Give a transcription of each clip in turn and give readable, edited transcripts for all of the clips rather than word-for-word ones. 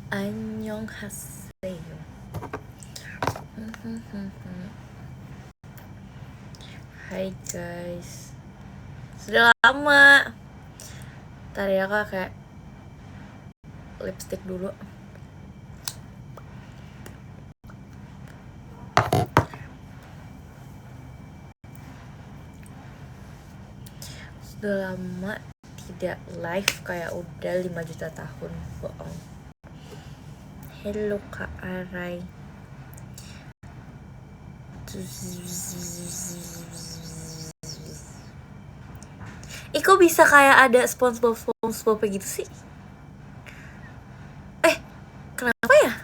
Annyeonghaseyo. Hai guys, sudah lama. Ntar ya kak, kayak lipstick dulu. Sudah lama tidak live, kayak udah 5 juta tahun. Bohong. Hello Kak Arai. Kok bisa kayak ada SpongeBob gitu sih? Kenapa ya?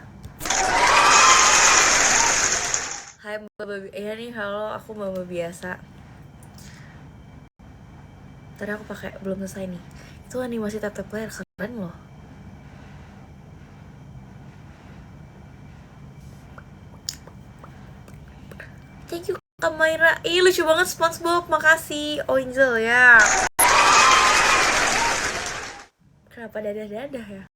Hai Mbak Babi. Nih halo, aku Mbak biasa. Tadi aku pakai belum selesai nih. Itu animasi tetep player keren loh. Thank you Kak Maira. Lucu banget SpongeBob. Makasih Angel ya. Kenapa dadah-dadah ya?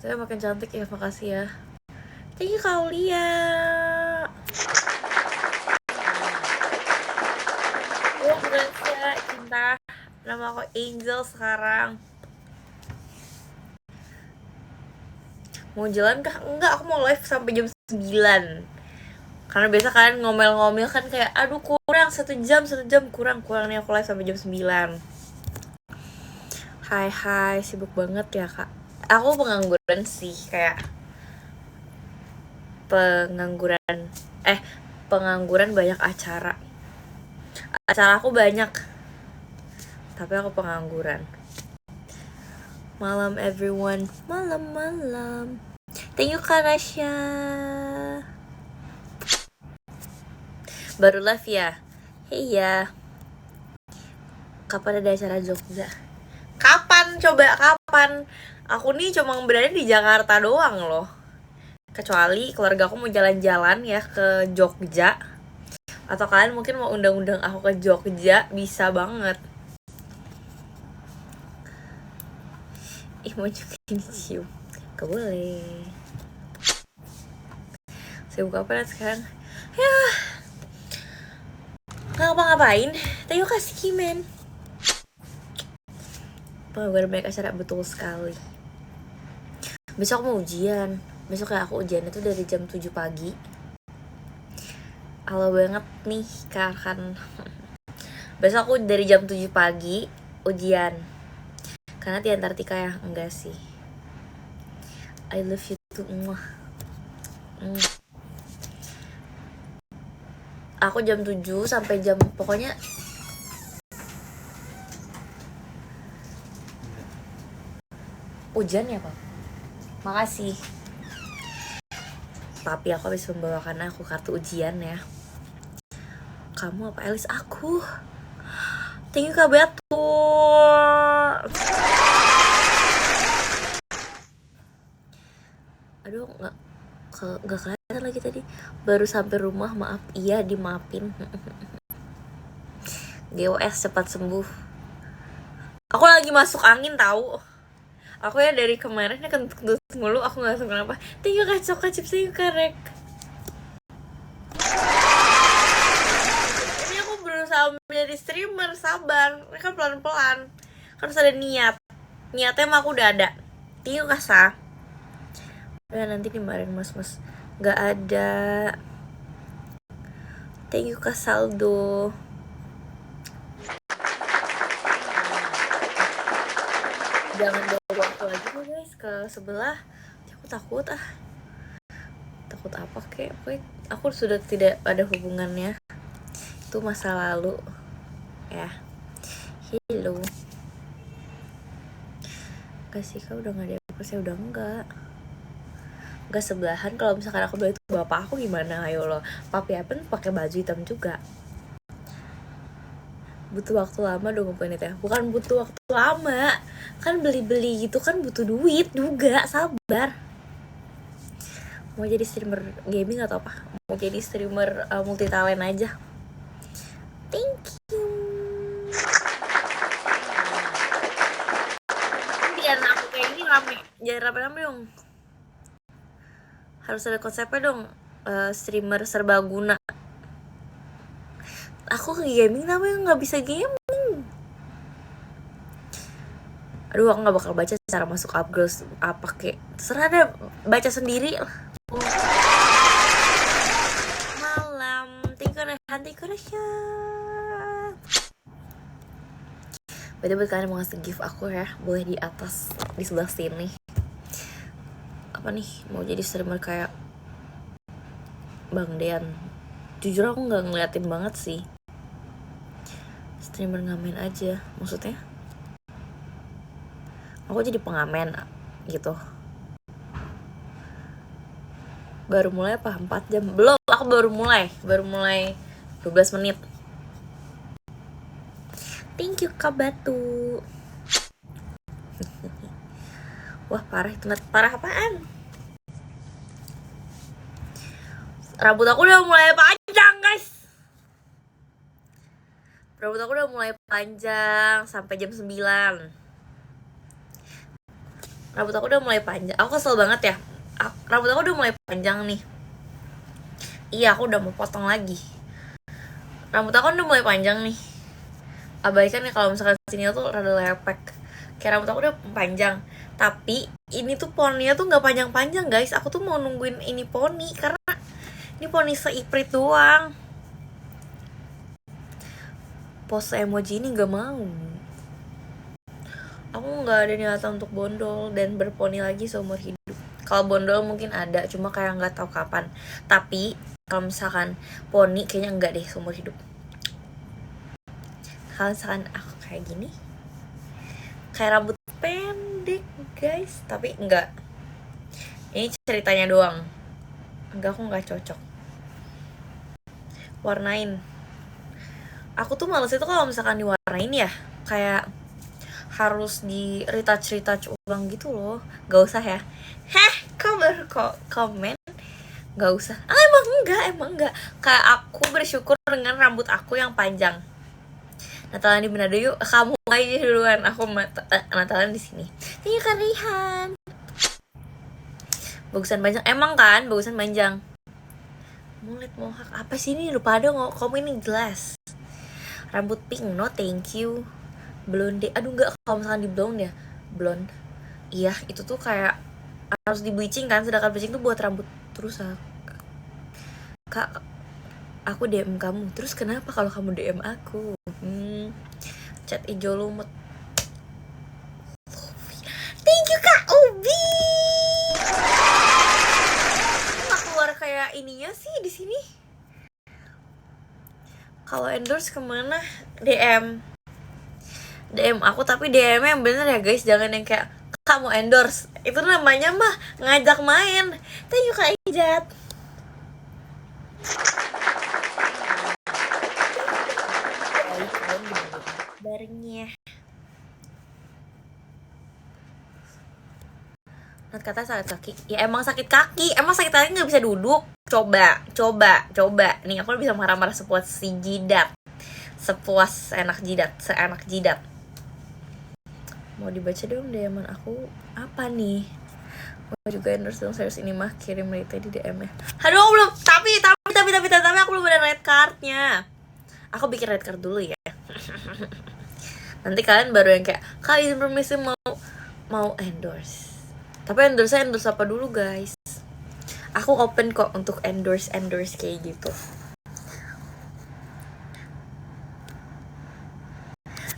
Saya makin cantik ya, makasih ya. Thank you Kaulia. Bukan ya, cinta. Nama aku Angel sekarang. Mau jalan kah? Enggak, aku mau live sampai jam 9. Karena biasa kalian ngomel-ngomel kan kayak aduh kurang 1 jam kurang nih, aku live sampai jam 9. Hai, sibuk banget ya kak. Aku pengangguran sih, kayak pengangguran banyak acara aku banyak, tapi aku pengangguran. Malam everyone, malam. Thank you Kak Rasya. Baru live ya? Iya. Kapan ada acara Jogja? Kapan? Aku nih cuma berada di Jakarta doang loh. Kecuali keluarga aku mau jalan-jalan ya ke Jogja, atau kalian mungkin mau undang-undang aku ke Jogja, bisa banget. Mau juga cium, gak boleh. Saya buka apa sekarang? Ya, nggak ngapa-ngapain. Tayo kasih kimen. Pengangguran banyak acara, betul sekali. Besok mau ujian. Besok kayak aku ujian itu dari jam 7 pagi. Halo banget nih kan. Besok aku dari jam 7 pagi ujian. Karena di Antartika ya, enggak sih. I love you too. Aku jam 7 sampai jam pokoknya ujian ya Pak. Makasih. Papi aku habis membawakan aku kartu ujian ya. Kamu apa Elis? Aku. Thank you Kak Beto. Aduh, nggak kelihatan lagi tadi. Baru sampai rumah, maaf. Iya, dimaafin. GOS cepat sembuh. Aku lagi masuk angin tahu. Aku ya dari kemarin kentut mulu, aku nggak tahu kenapa. Thank you Kak Cip, thank you Karek. Ini aku berusaha menjadi streamer, sabar. Ini kan pelan-pelan. Harus ada niat. Niatnya mah aku udah ada. Thank you Kasa. Ya nanti dimarahin mas. Nggak ada. Thank you Kak Saldo. Jangan bawa waktu lagi nih guys ke sebelah. Aku takut takut apa kek. Aku sudah tidak ada hubungannya, itu masa lalu ya. Hello kasih kau udah nggak ada apa, saya udah enggak sebelahan. Kalau misalkan aku bilang itu bapak aku gimana, ayo lo. Papi apa pakai baju hitam juga. Butuh waktu lama dong ngumpulin itu ya. Bukan butuh waktu lama, kan beli gitu kan butuh duit juga, sabar. Mau jadi streamer gaming atau apa? Mau jadi streamer multi talent aja. Thank you. Biar aku kayak ini rame jangan rame-rame dong, harus ada konsepnya dong. Streamer serbaguna. Aku ke gaming tapi nggak bisa gaming. Aduh, aku nggak bakal baca cara masuk upgrade apa kek, terserah deh, baca sendiri lah. Malam, thank you Rasya. Betul-betul kalian mau ngasih gift aku ya, boleh di atas di sebelah sini. Apa nih, mau jadi streamer kayak Bang Dean. Jujur aku nggak ngeliatin banget sih, streamer ngamen aja maksudnya. Aku jadi pengamen gitu. Baru mulai apa? 4 jam? Belum, aku baru mulai 12 menit. Thank you Kak Batu. Wah parah itu, parah apaan? Rambut aku udah mulai panjang guys. Rambut aku udah mulai panjang sampai jam 9. Rambut aku udah mulai panjang. Aku kesel banget ya. Rambut aku udah mulai panjang nih. Iya, aku udah mau potong lagi. Rambut aku udah mulai panjang nih. Abaikan ya kalau misalkan sini tuh rada lepek. Kayak rambut aku udah panjang. Tapi ini tuh poninya tuh nggak panjang-panjang guys. Aku tuh mau nungguin ini poni karena ini poni seiprit doang. Pose emoji ini nggak mau. Aku nggak ada niatan untuk bondol dan berponi lagi seumur hidup. Kalau bondol mungkin ada, cuma kayak nggak tahu kapan. Tapi kalau misalkan poni kayaknya enggak deh seumur hidup. Kalau misalkan aku kayak gini, kayak rambut pendek guys, tapi enggak. Ini ceritanya doang. Enggak, aku nggak cocok. Warnain. Aku tuh males itu kalau misalkan diwarnain ya, kayak harus di retouch ulang gitu loh. Gak usah ya. Kau baru komen. Gak usah. Emang enggak. Kayak aku bersyukur dengan rambut aku yang panjang. Natalan di Manado yuk. Kamu aja duluan. Aku Natalan di sini. Ini kan Rihan. Bagusan panjang. Emang kan bagusan panjang. Mulut mohak. Apa sih ini? Lupa ada komen ini jelas. Rambut pink. No thank you. Blonde. Aduh enggak, kalau misalkan di blonde ya. Blonde. Iya, itu tuh kayak harus di bleaching kan, sedangkan bleaching tuh buat rambut rusak. Kak, aku DM kamu. Terus kenapa kalau kamu DM aku? Chat hijau lumut. Thank you Kak Ubi. Nggak keluar kayak ininya sih di sini. Kalau endorse kemana? DM aku, tapi DM yang bener ya guys, jangan yang kayak kamu endorse. Itu namanya mah ngajak main. Thank you Kak Ijat. Barengnya. Kata sakit kaki. Ya emang sakit kaki. Emang sakit kaki nggak bisa duduk. Coba. Nih aku bisa marah-marah sepuas si jidat. Seenak jidat. Mau dibaca dong DM aku apa nih? Mau juga endorse dong serius ini mah, kirim rate di DM-nya. Aduh belum, tapi aku belum ada red cardnya. Aku bikin red card dulu ya. Nanti kalian baru yang kayak Kak izin permisi mau endorse. Tapi endorse apa dulu guys? Aku open kok untuk endorse kayak gitu.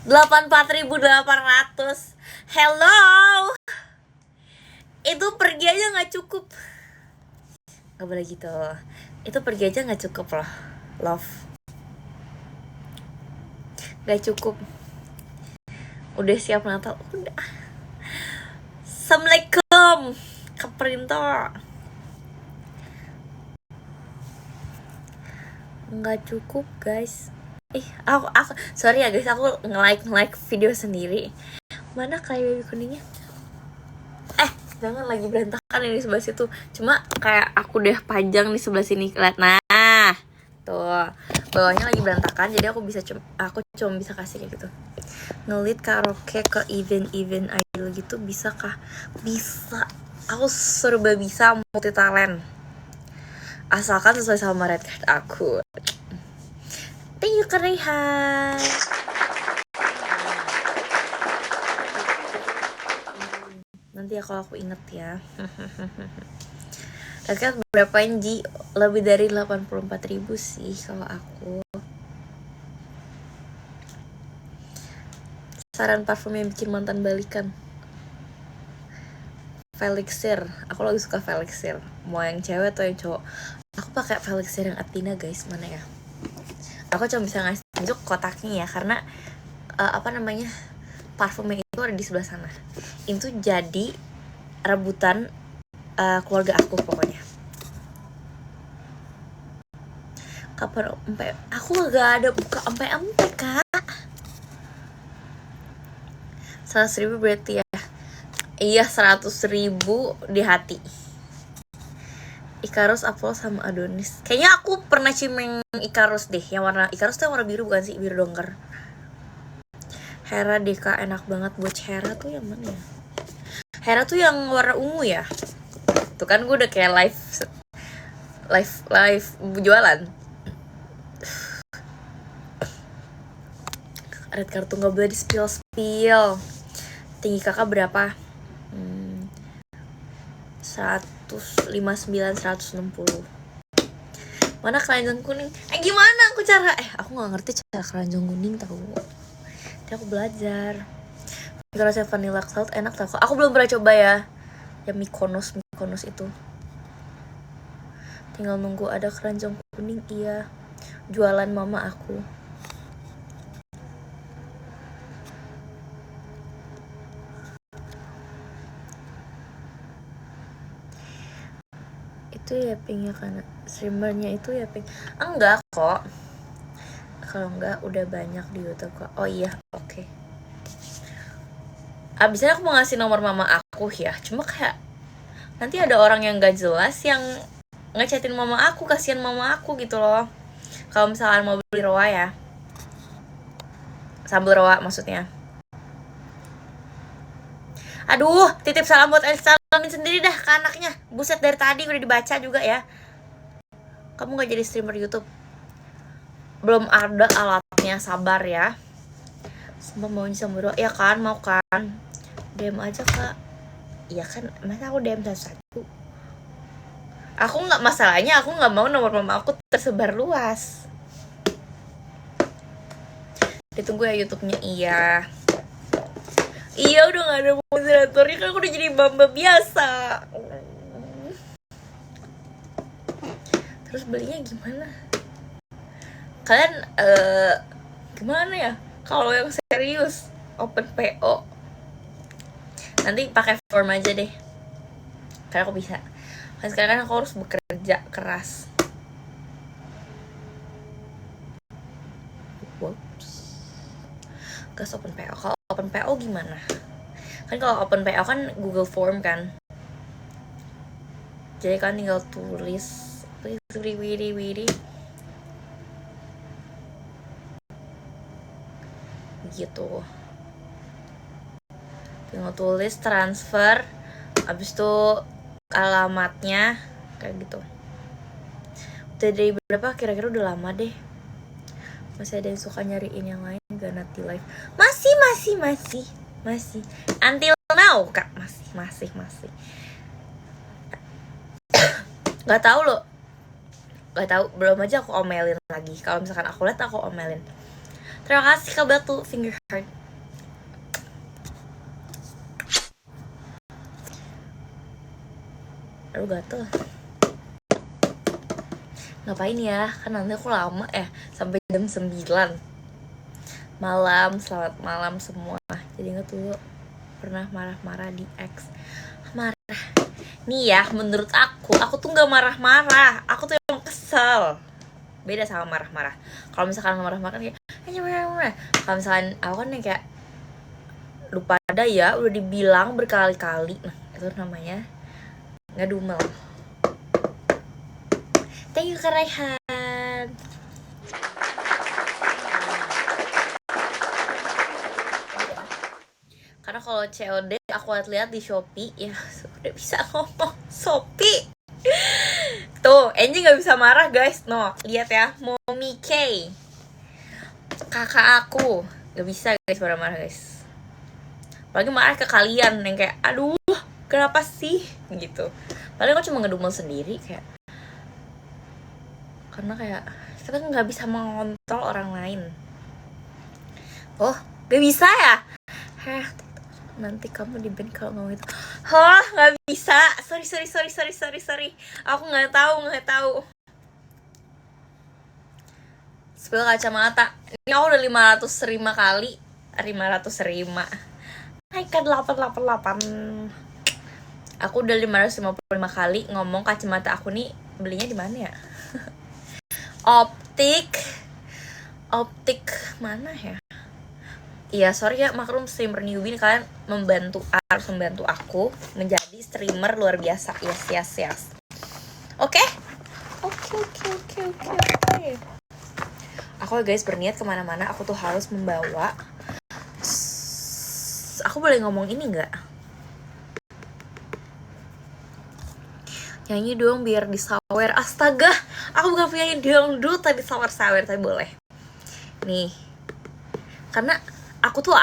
84.800. Hello. Itu pergi aja nggak cukup. Nggak boleh gitu. Itu pergi aja nggak cukup loh, love. Nggak cukup. Udah siap Natal. Udah. Assalamualaikum. Keperintah. Nggak cukup guys. Aku sorry ya guys, aku nge-like video sendiri. Mana kayak baby kuningnya? Jangan, lagi berantakan ini sebelah situ. Cuma kayak aku deh panjang di sebelah sini. Lihat nah. Tuh. Bawahnya lagi berantakan, jadi aku cuma bisa kasih kayak gitu. Ngelit karaoke ke event idol gitu, bisa kah? Bisa, aku serba bisa, multi talent, asalkan sesuai sama red card aku. Thank you Kak Rehan. Nanti ya kalau aku inget ya. Red card berapa Ji? Lebih dari 84.000 sih kalau aku. Saran parfum yang bikin mantan balikan. Felixir, aku lagi suka Felixir. Mau yang cewek atau yang cowok? Aku pakai Felixir yang Athena guys, mana ya? Aku cuma bisa ngasih tunjuk kotaknya ya, karena parfumnya itu ada di sebelah sana. Itu jadi rebutan keluarga aku pokoknya. Kapan sampai aku gak ada buka sampai Kak. 100.000 berarti ya. Iya, 100.000 di hati. Ikarus, Apollo sama Adonis. Kayaknya aku pernah cium yang Ikarus deh. Yang warna Ikarus tuh yang warna biru bukan sih? Biru dongker. Hera Deka enak banget. Buat Hera tuh yang mana ya? Hera tuh yang warna ungu ya. Tuh kan gue udah kayak live jualan. Red kartu nggak boleh di spill. Tinggi kakak berapa? 159, 160. Mana keranjang kuning? Gimana aku cara? Aku nggak ngerti cara keranjang kuning tahu. Nanti aku belajar. Kalau saya vanilla cloud enak tau. Aku belum pernah coba ya. Yang Mykonos itu. Tinggal nunggu ada keranjang kuning. Iya. Jualan mama aku. Itu ya Pink ya, karena streamernya itu ya Pink. Enggak kok. Kalau enggak udah banyak di YouTube kok. Oh iya, oke. Abisnya aku mau ngasih nomor mama aku ya. Cuma kayak nanti ada orang yang gak jelas yang ngechatin mama aku, kasihan mama aku gitu loh. Kalau misalkan mau beli roa ya, sambal roa maksudnya. Aduh, titip salam buat Elsa, salamin sendiri dah ke anaknya. Buset, dari tadi udah dibaca juga ya. Kamu gak jadi streamer YouTube? Belum ada alatnya, sabar ya. Sumpah mau sambal roa, ya kan, mau kan? DM aja Kak. Iya kan, masa aku DM satu-satu? Aku nggak, masalahnya aku nggak mau nomor mama aku tersebar luas. Ditunggu ya YouTube-nya. Iya udah nggak ada moderatornya kan, aku udah jadi bamba biasa. Terus belinya gimana? Kalian gimana ya? Kalau yang serius open PO nanti pakai form aja deh, karena aku bisa. Kan sekarang kan aku harus bekerja keras. Whoops. Gas open PO. Kalau open PO gimana? Kan kalau open PO kan Google Form kan. Jadi kan tinggal tulis wiri gitu. Tinggal tulis transfer, abis itu alamatnya kayak gitu. Udah dari berapa? Kira-kira udah lama deh. Masih ada yang suka nyariin yang lain gak nanti live? Masih. Until now Kak, masih. Gak tahu loh. Gak tahu, belum aja aku omelin lagi. Kalau misalkan aku lihat aku omelin. Terima kasih Kak Batu, finger heart. Aduh gatel. Ngapain ya? Kan nanti aku lama sampai jam 9 malam. Selamat malam semua. Jadi inget dulu pernah marah-marah di X. Marah. Nih ya, menurut aku tuh gak marah-marah. Aku tuh yang kesel. Beda sama marah-marah. Kalau misalkan marah-marah kan kayak kalau misalkan aku kan yang kayak lupa ada ya, udah dibilang berkali-kali. Nah, itu namanya ngadumel. Thank you Kak Raihan. Karena kalau COD aku lihat di Shopee ya. Udah bisa ngomong Shopee. Tuh, Angie nggak bisa marah guys. No, lihat ya, Mommy K, kakak aku nggak bisa guys marah-marah guys. Apalagi marah ke kalian yang kayak, aduh, kenapa sih gitu. Paling aku cuma ngedumel sendiri kayak, karena kayak kita nggak bisa mengontrol orang lain. Oh, nggak bisa ya? Heh, nanti kamu di band kalau ngomong itu. Hah, nggak bisa. Sorry. Aku nggak tahu. Spill kacamata. Ini aku udah 505 kali. 505. Naikkan 888. Aku udah 555 kali ngomong kacamata aku nih belinya di mana ya? Optik mana ya? Iya, sorry ya maklum streamer newbie nih, kalian harus membantu aku menjadi streamer luar biasa. Yes. Oke. Aku guys berniat kemana-mana aku tuh harus membawa. Aku boleh ngomong ini nggak? Nyanyi dong biar disawer. Astaga, aku bukan penyanyi dangdut tadi sawer-sawer, tapi boleh. Nih, karena aku tuh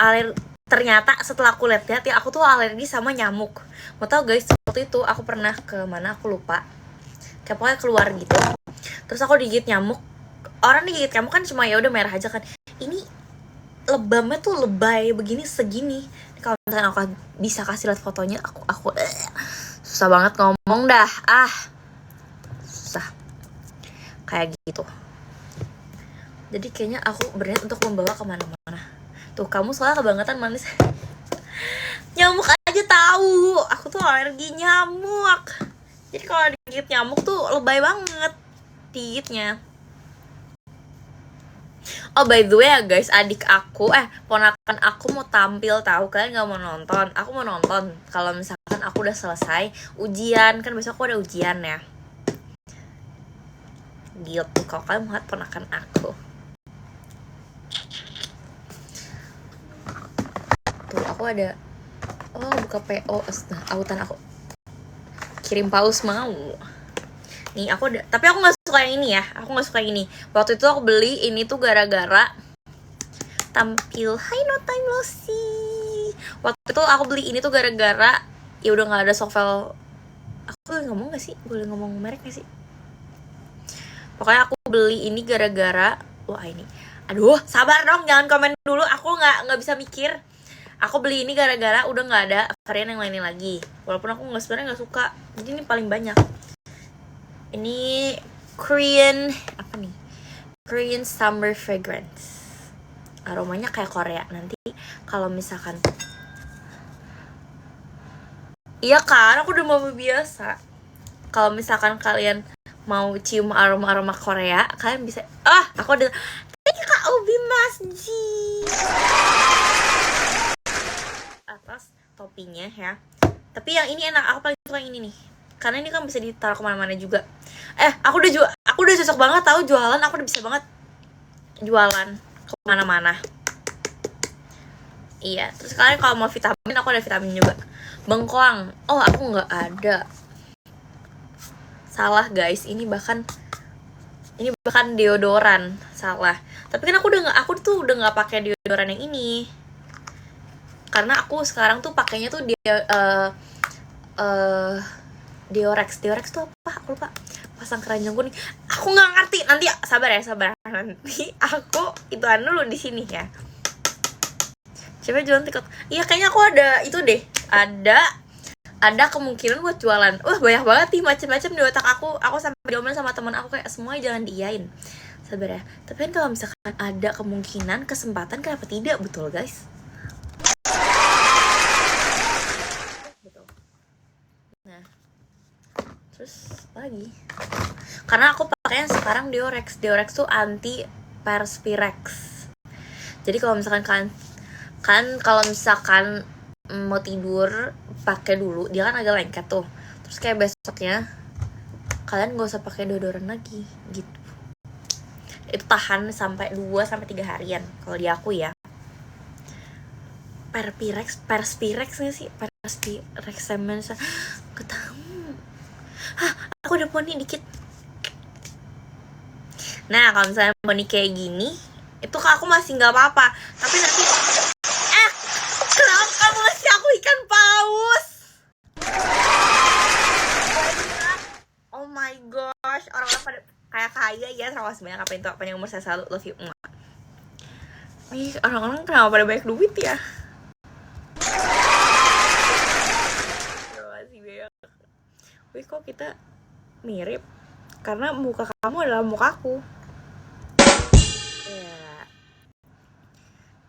ternyata setelah aku lihat ya, aku tuh alergi sama nyamuk. Mau tau guys, waktu itu aku pernah ke mana aku lupa. Kayak pokoknya keluar gitu. Terus aku digigit nyamuk. Orang digigit nyamuk kan cuma ya udah merah aja kan. Ini lebamnya tuh lebay begini segini. Kalau misalnya aku bisa kasih lihat fotonya, aku susah banget ngomong dah. Susah. Kayak gitu. Jadi kayaknya aku berniat untuk membawa kemana-mana. Tuh, kamu soalnya kebangetan manis. Nyamuk aja tahu. Aku tuh alergi nyamuk. Jadi kalau digigit nyamuk tuh lebay banget digigitnya. Oh by the way ya guys, adik aku, ponakan aku mau tampil tahu. Kalian gak mau nonton? Aku mau nonton. Kalau misalkan aku udah selesai ujian, kan besok aku ada ujian ya. Gitu, kalau kalian mau lihat ponakan aku. Tuh, aku ada buka PO, autan aku. Kirim paus mau. Nih, aku ada, tapi aku nggak suka yang ini ya. Aku nggak suka yang ini. Waktu itu aku beli ini tuh gara-gara tampil. Hai no time lossy. Waktu itu aku beli ini tuh gara-gara ya udah nggak ada sovel. Aku boleh ngomong nggak sih? Boleh ngomong merek nggak sih? Pokoknya aku beli ini gara-gara, wah ini. Aduh, sabar dong, jangan komen dulu. Aku nggak bisa mikir. Aku beli ini gara-gara udah nggak ada varian yang lainnya lagi. Walaupun aku sebenarnya nggak suka. Jadi ini paling banyak. Ini Korean Summer Fragrance. Aromanya kayak Korea. Nanti kalau misalkan, iya kan, aku udah mau biasa. Kalau misalkan kalian mau cium aroma Korea, kalian bisa. Aku udah. Thank you Kak Ubi Masjid. Atas topinya ya. Tapi yang ini enak. Aku paling suka yang ini nih. Karena ini kan bisa ditaruh kemana-mana juga. Aku udah cocok banget tahu jualan. Aku udah bisa banget jualan kemana-mana. Iya. Terus kalian kalau mau vitamin, aku ada vitamin juga. Bengkoang. Aku nggak ada. Salah guys. Ini bahkan deodoran. Salah. Tapi kan aku tuh udah nggak pakai deodoran yang ini. Karena aku sekarang tuh pakainya tuh Diorex tuh apa? Aku lupa. Pasang keranjang kuning. Aku nggak ngerti. Nanti sabar. Nanti aku ituan dulu di sini ya. Coba jualan TikTok. Iya kayaknya aku ada itu deh. Ada kemungkinan buat jualan. Banyak banget nih macam-macam di otak aku. Aku sampai diomelin sama teman aku kayak semuanya jangan diiyain. Sabar ya. Tapi kan kalau misalkan ada kemungkinan, kesempatan, kenapa tidak, betul guys? Betul. Nah. Terus lagi karena aku pakainya sekarang Diorex tuh anti perspirex. Jadi kalau misalkan kalau misalkan mau tidur pakai dulu, dia kan agak lengket tuh. Terus kayak besoknya kalian gak usah pakai deodoran lagi gitu. Itu tahan sampai 2-3 harian kalau di aku ya. Perspirex gak sih? pasti reksamen ketemu. Aku udah poni dikit. Nah kalau misalnya poni kayak gini itu aku masih nggak apa-apa, tapi nanti kenapa kamu ngasih aku ikan paus? Oh my gosh, orang-orang pada kayak kaya ya, terima kasih banyak. Apa itu panjang umur saya selalu, love you. Ih, orang-orang kenapa pada banyak duit ya? Terima kasih banyak. Wih, kok kita mirip? Karena muka kamu adalah mukaku. Ya.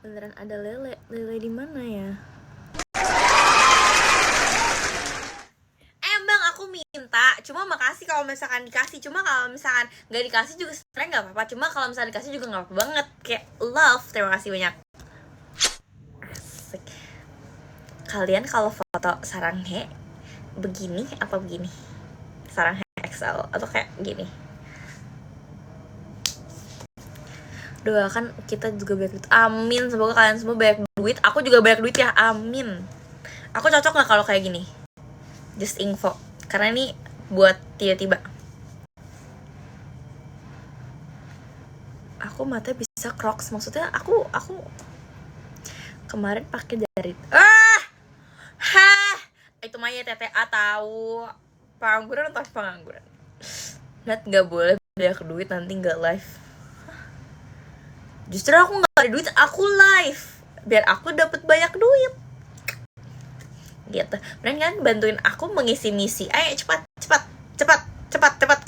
Beneran ada lele. Lele di mana ya? Emang aku minta, cuma makasih kalau misalkan dikasih. Cuma kalau misalkan nggak dikasih juga sebenarnya nggak apa-apa. Cuma kalau misalkan dikasih juga nggak apa-apa banget. Kayak love, terima kasih banyak. Asik. Kalian kalau foto saranghe begini apa begini? Saranghe XL atau kayak gini? Doakan kita juga banyak duit, amin. Semoga kalian semua banyak duit, aku juga banyak duit ya, amin. Aku cocok nggak kalau kayak gini? Just info, karena ini buat tiba-tiba. Aku mata bisa Crocs, maksudnya aku kemarin pakai dari itu mah ya TTA tahu, pengangguran atau pengangguran. Nat nggak boleh banyak duit nanti nggak live. Justru aku nggak ada duit, aku live biar aku dapat banyak duit gitu. Mending kan bantuin aku mengisi misi. Ayo cepat.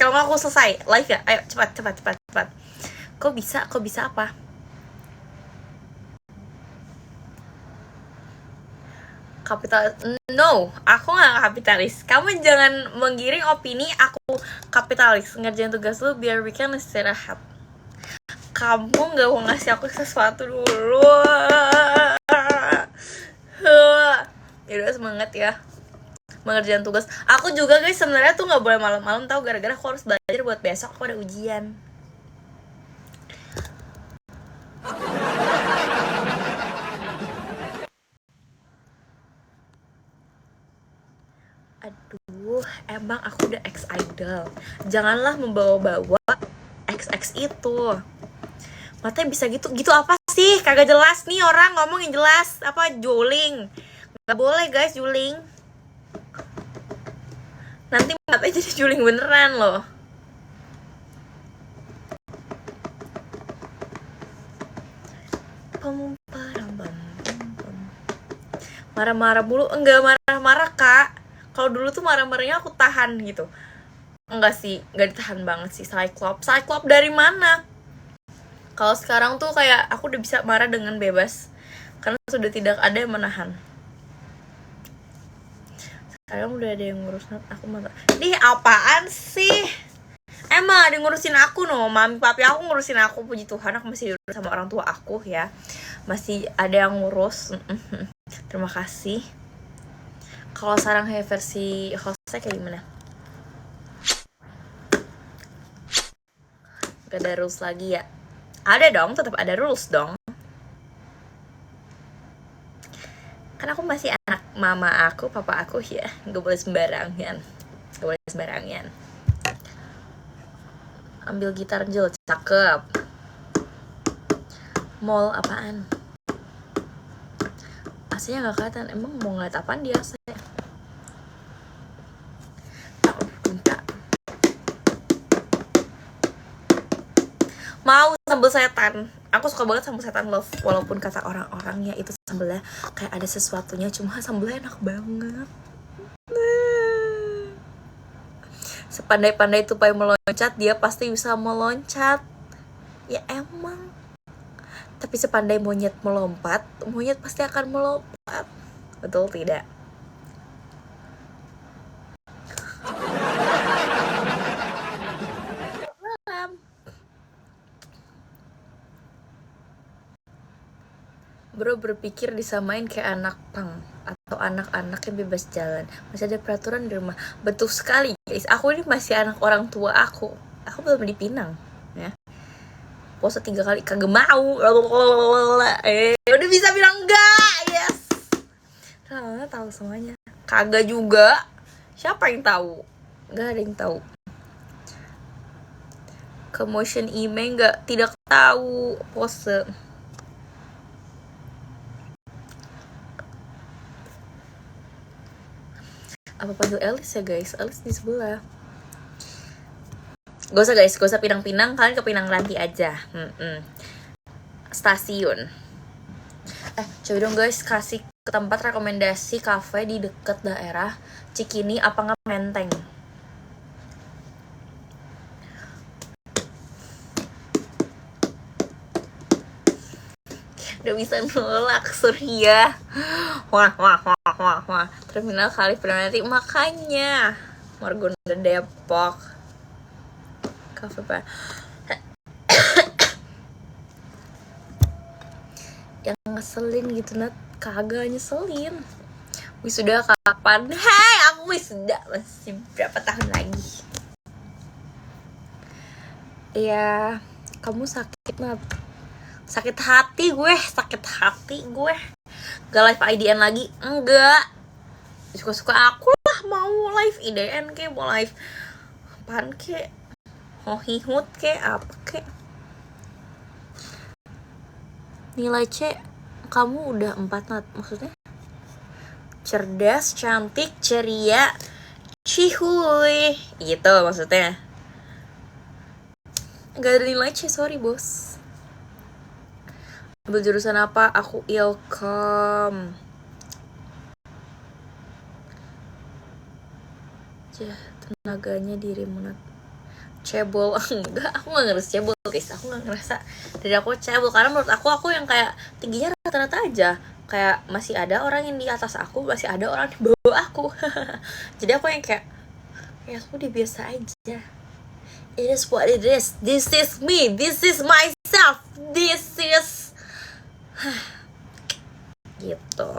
Kalau nggak aku selesai live ya. Ayo cepat. Kok bisa apa? Kapitalis? No, aku nggak kapitalis. Kamu jangan menggiring opini aku kapitalis. Ngerjain tugas lu biar weekend istirahat. Kamu nggak mau ngasih aku sesuatu dulu. Ya udah, semangat ya mengerjain tugas. Aku juga guys sebenarnya tuh nggak boleh malam-malam tahu, gara-gara aku harus belajar buat besok, aku ada ujian. Aduh, emang aku udah ex idol. Janganlah membawa-bawa ex itu. Matanya bisa gitu apa sih? Kagak jelas nih orang ngomong yang jelas. Apa juling? Gak boleh guys juling. Nanti matanya jadi juling beneran loh. Marah-marah mulu? Enggak marah-marah kak. Kalau dulu tuh marah-marahnya aku tahan gitu. Enggak sih, enggak ditahan banget sih. Cyclops dari mana? Kalau sekarang tuh kayak aku udah bisa marah dengan bebas, karena sudah tidak ada yang menahan. Sekarang udah ada yang ngurus aku marah. Nih apaan sih? Emang ada yang ngurusin aku no, mami papi aku ngurusin aku, puji Tuhan aku masih diurus sama orang tua aku ya. Masih ada yang ngurus. Terima kasih. Kalau sarang versi hostnya kayak gimana? Gak ada rules lagi ya? Ada dong, tetap ada rules dong. Kan aku masih anak mama aku, papa aku ya. Gak boleh sembarangan. Ambil gitar Jul, cakep. Mall apaan? Aslinya gak kelihatan. Emang mau ngeliat apaan dia saya? Mau sambal setan. Aku suka banget sambal setan love. Walaupun kata orang-orangnya itu sambalnya kayak ada sesuatunya, cuma sambalnya enak banget. Sepandai-pandai tupai meloncat, dia pasti bisa meloncat. Ya emang. Tapi sepandai monyet melompat, monyet pasti akan melompat. Betul tidak? Bro berpikir disamain kayak anak pang atau anak-anak yang bebas jalan. Masih ada peraturan di rumah. Betul sekali guys. Aku ini masih anak orang tua aku. Aku belum dipinang ya. Puasa 3 kali kagak mau. Udah bisa bilang enggak. Yes. Tahu semuanya. Kagak juga. Siapa yang tahu? Gak ada yang tahu. Ke motion email tidak tahu pose. Apa panggil Alice ya guys? Alice di sebelah. Gak usah guys, gak usah Pinang-Pinang. Kalian ke Pinang Ranti aja. Stasiun. Coba dong guys, kasih ke tempat rekomendasi cafe di deket daerah Cikini apa nggak Menteng. Udah bisa nolak Surya. Wah. Terminal kali nanti makanya Margonda Depok. Cafe apa? Yang ngeselin gitu Nat, kagak nyeselin. Wisuda kapan? Hei, aku wisuda masih berapa tahun lagi. Ya, kamu sakit Nat. Sakit hati gue. Gak live IDN lagi? Enggak. Suka-suka aku lah, mau live IDN ke, mau live apaan ke, hohihut ke, apa ke. Nilai C kamu udah 4 Nat, maksudnya cerdas, cantik, ceria, cihuy gitu maksudnya. Gak ada nilai C, sorry bos. Ambil jurusan apa? Aku ilkom. Tenaganya dirimu Nat. Cebol. Enggak, aku gak ngerasa cebol guys. Aku gak ngerasa dari aku cebol, karena menurut aku yang kayak tingginya rata-rata aja. Kayak masih ada orang yang di atas aku, masih ada orang di bawah aku. Jadi aku yang kayak, ya aku udah biasa aja. It is what it is. This is me. This is myself. This is gitu.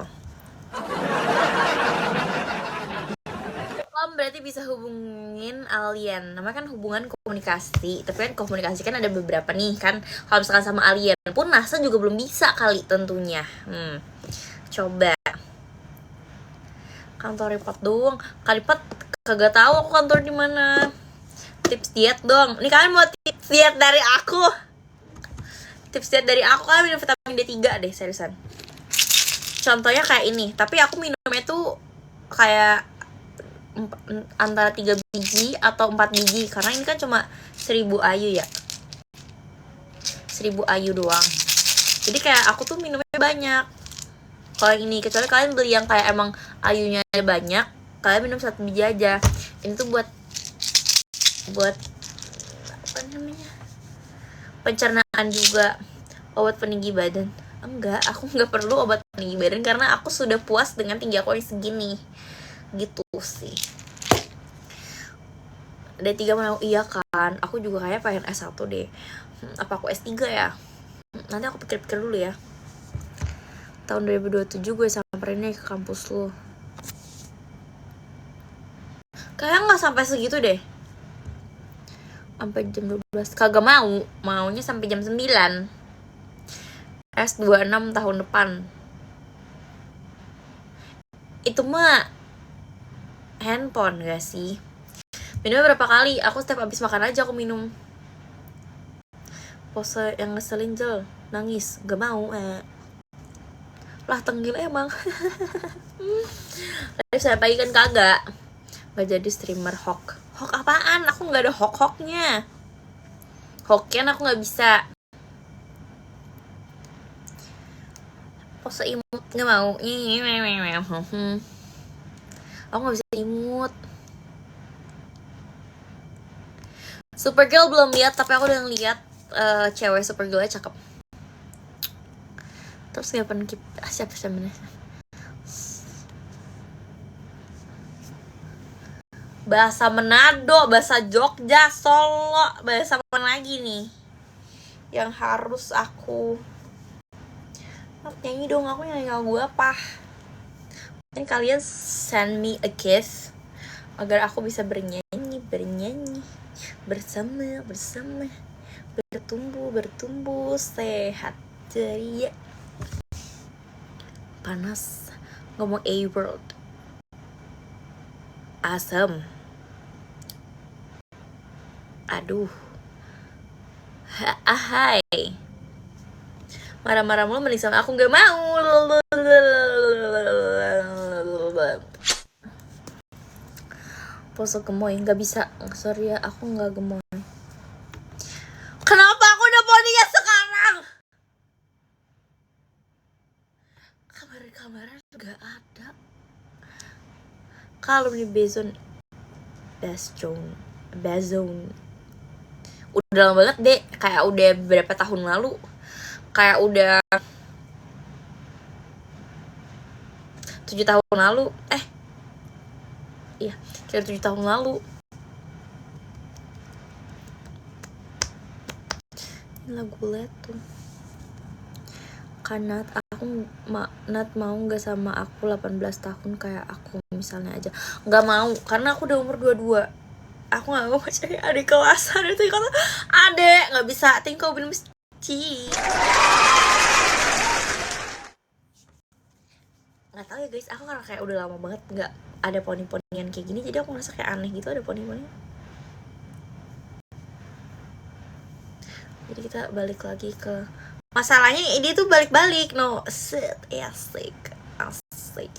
Berarti bisa hubungin alien. Namanya kan hubungan komunikasi. Tapi kan komunikasi kan ada beberapa nih kan. Kalau misalkan sama alien pun NASA juga belum bisa kali tentunya. Coba. Kantor Repot doang. Kalipat kagak tahu aku kantor di mana. Tips diet dong. Ini kalian mau tips diet dari aku? Tips diet dari aku kan minum vitamin D3 deh, seriusan. Contohnya kayak ini, tapi aku minumnya tuh kayak antara 3 biji atau 4 biji, karena ini kan cuma 1000 IU ya, 1000 IU doang. Jadi kayak aku tuh minumnya banyak kalau ini, kecuali kalian beli yang kayak emang IU-nya banyak, kalian minum 1 biji aja. Ini tuh buat apa namanya, pencernaan juga, obat peninggi badan. Enggak, aku nggak perlu obat peninggi badan karena aku sudah puas dengan tinggi aku yang segini. Gitu sih. D3 mau, iya kan, aku juga kayak pengen S1 deh. Apa aku S3 ya? Nanti aku pikir-pikir dulu ya. Tahun 2027 gue samperin nih ke kampus lu. Kayaknya gak sampai segitu deh, sampai jam 12. Kagak mau, maunya sampai jam 9. S26 tahun depan. Itu mah handphone gak sih? Minumnya berapa kali? Aku setiap habis makan aja aku minum. Pose yang ngeselin Jel, nangis, gak mau lah tenggil emang. Live saya pagi kan kagak. Gak jadi streamer hok. Hok apaan? Aku gak ada hok-hoknya. Hokian aku gak bisa. Pose imut gak mau. Aku gak bisa imut. Supergirl belum lihat, tapi aku udah ngeliat cewek Supergirl-nya cakep. Terus ngapain kita siapa namanya? Bahasa Manado, bahasa Jogja, Solo, bahasa apa lagi nih yang harus aku nyanyi dong? Aku nyanyi lagu apa? Mungkin kalian send me a kiss agar aku bisa bernyanyi bersama bertumbuh sehat ceria. Panas ngomong A world. asem. Aduh. Hai. Marah-marah mulu mending sama aku, nggak mau. Pose gemoy nggak bisa, sorry ya, aku nggak gemoy. Kenapa aku udah poninya sekarang? Kamar-kamaran nggak ada. Kalau di Bezon, udah lama banget deh, kayak udah berapa tahun lalu, kayak udah 7 tahun lalu, iya, kayak 7 tahun lalu. Ini lagu tuh. Kan Nat mau nggak sama aku 18 tahun kayak aku misalnya aja. Nggak mau, karena aku udah umur 22. Aku nggak mau cari adik kelasan. Itu kata adek nggak bisa, tinggal minum tea. Nggak tahu ya guys, aku karena kayak udah lama banget nggak ada poni-ponian kayak gini, jadi aku ngerasa kayak aneh gitu ada poni-poni. Jadi kita balik lagi ke masalahnya, ini tuh balik-balik asik.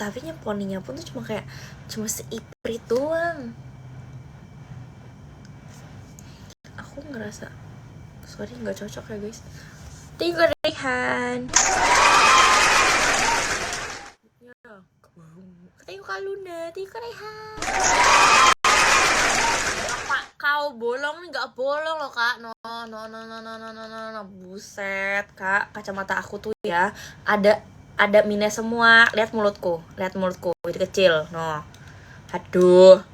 Tapi poninya pun tuh cuma seiprit doang. Aku ngerasa sorry nggak cocok ya guys. Tinggal Rehan. Ketemu Kak Luna, tinggal Rehan. Kau bolong, nggak bolong loh kak. No, buset kak, kacamata aku tuh ya ada minus semua. Lihat mulutku itu kecil. Aduh,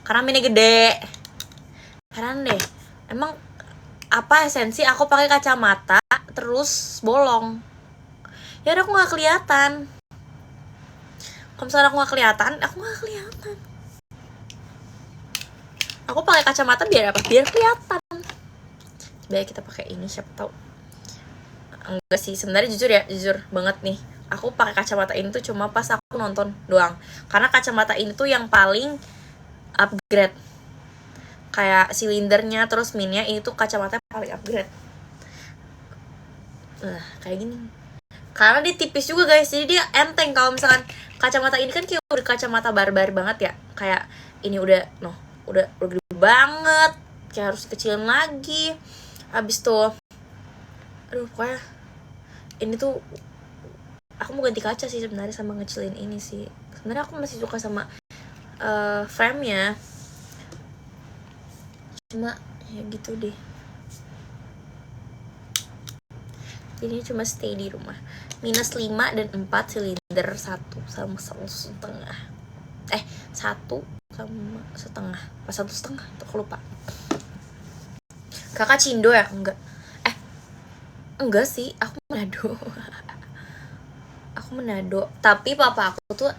karena mini gede. Heran deh, emang apa esensi aku pakai kacamata terus bolong? Ya udah, aku nggak kelihatan. Kalau misalnya aku nggak kelihatan, aku pakai kacamata biar apa? Biar kelihatan. Biar kita pakai ini, siapa tahu. Enggak sih, sebenarnya jujur banget nih. Aku pakai kacamata ini tuh cuma pas aku nonton doang. Karena kacamata ini tuh yang paling upgrade. Kayak silindernya terus minnya ini tuh kacamata yang paling upgrade. Kayak gini. Karena dia tipis juga guys, jadi dia enteng. Kalau misalkan kacamata ini kan kayak udah kacamata barbar banget ya. Kayak ini udah gede banget, kayak harus kecilin lagi. Abis tuh pokoknya ini tuh aku mau ganti kaca sih sebenarnya sama ngecilin ini sih. Sebenarnya aku masih suka sama frame-nya, cuma ya gitu deh. Jadi cuma stay di rumah. Minus 5 dan 4 silinder, 1 sama 1,5. 1 sama setengah, pas 1,5 tuh aku lupa. Kakak Cindo ya? Enggak sih, aku Manado. Tapi papa aku tuh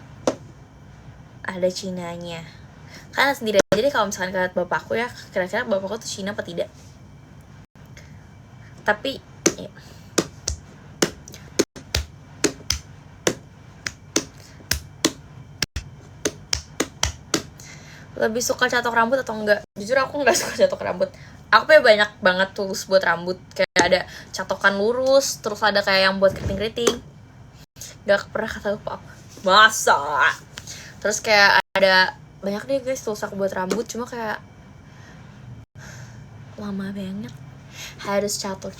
ada Cinanya. Karena sendiri aja deh kalau misalkan kata bapakku ya, kira-kira bapakku tuh Cina apa tidak. Tapi ya. Lebih suka catok rambut atau enggak? Jujur aku enggak suka catok rambut. Aku punya banyak banget tools buat rambut. Kayak ada catokan lurus, terus ada kayak yang buat keriting-keriting. Gak pernah kata apa. Masa? Terus kayak ada banyak deh guys tools aku buat rambut, cuma kayak lama banget. Harus catok.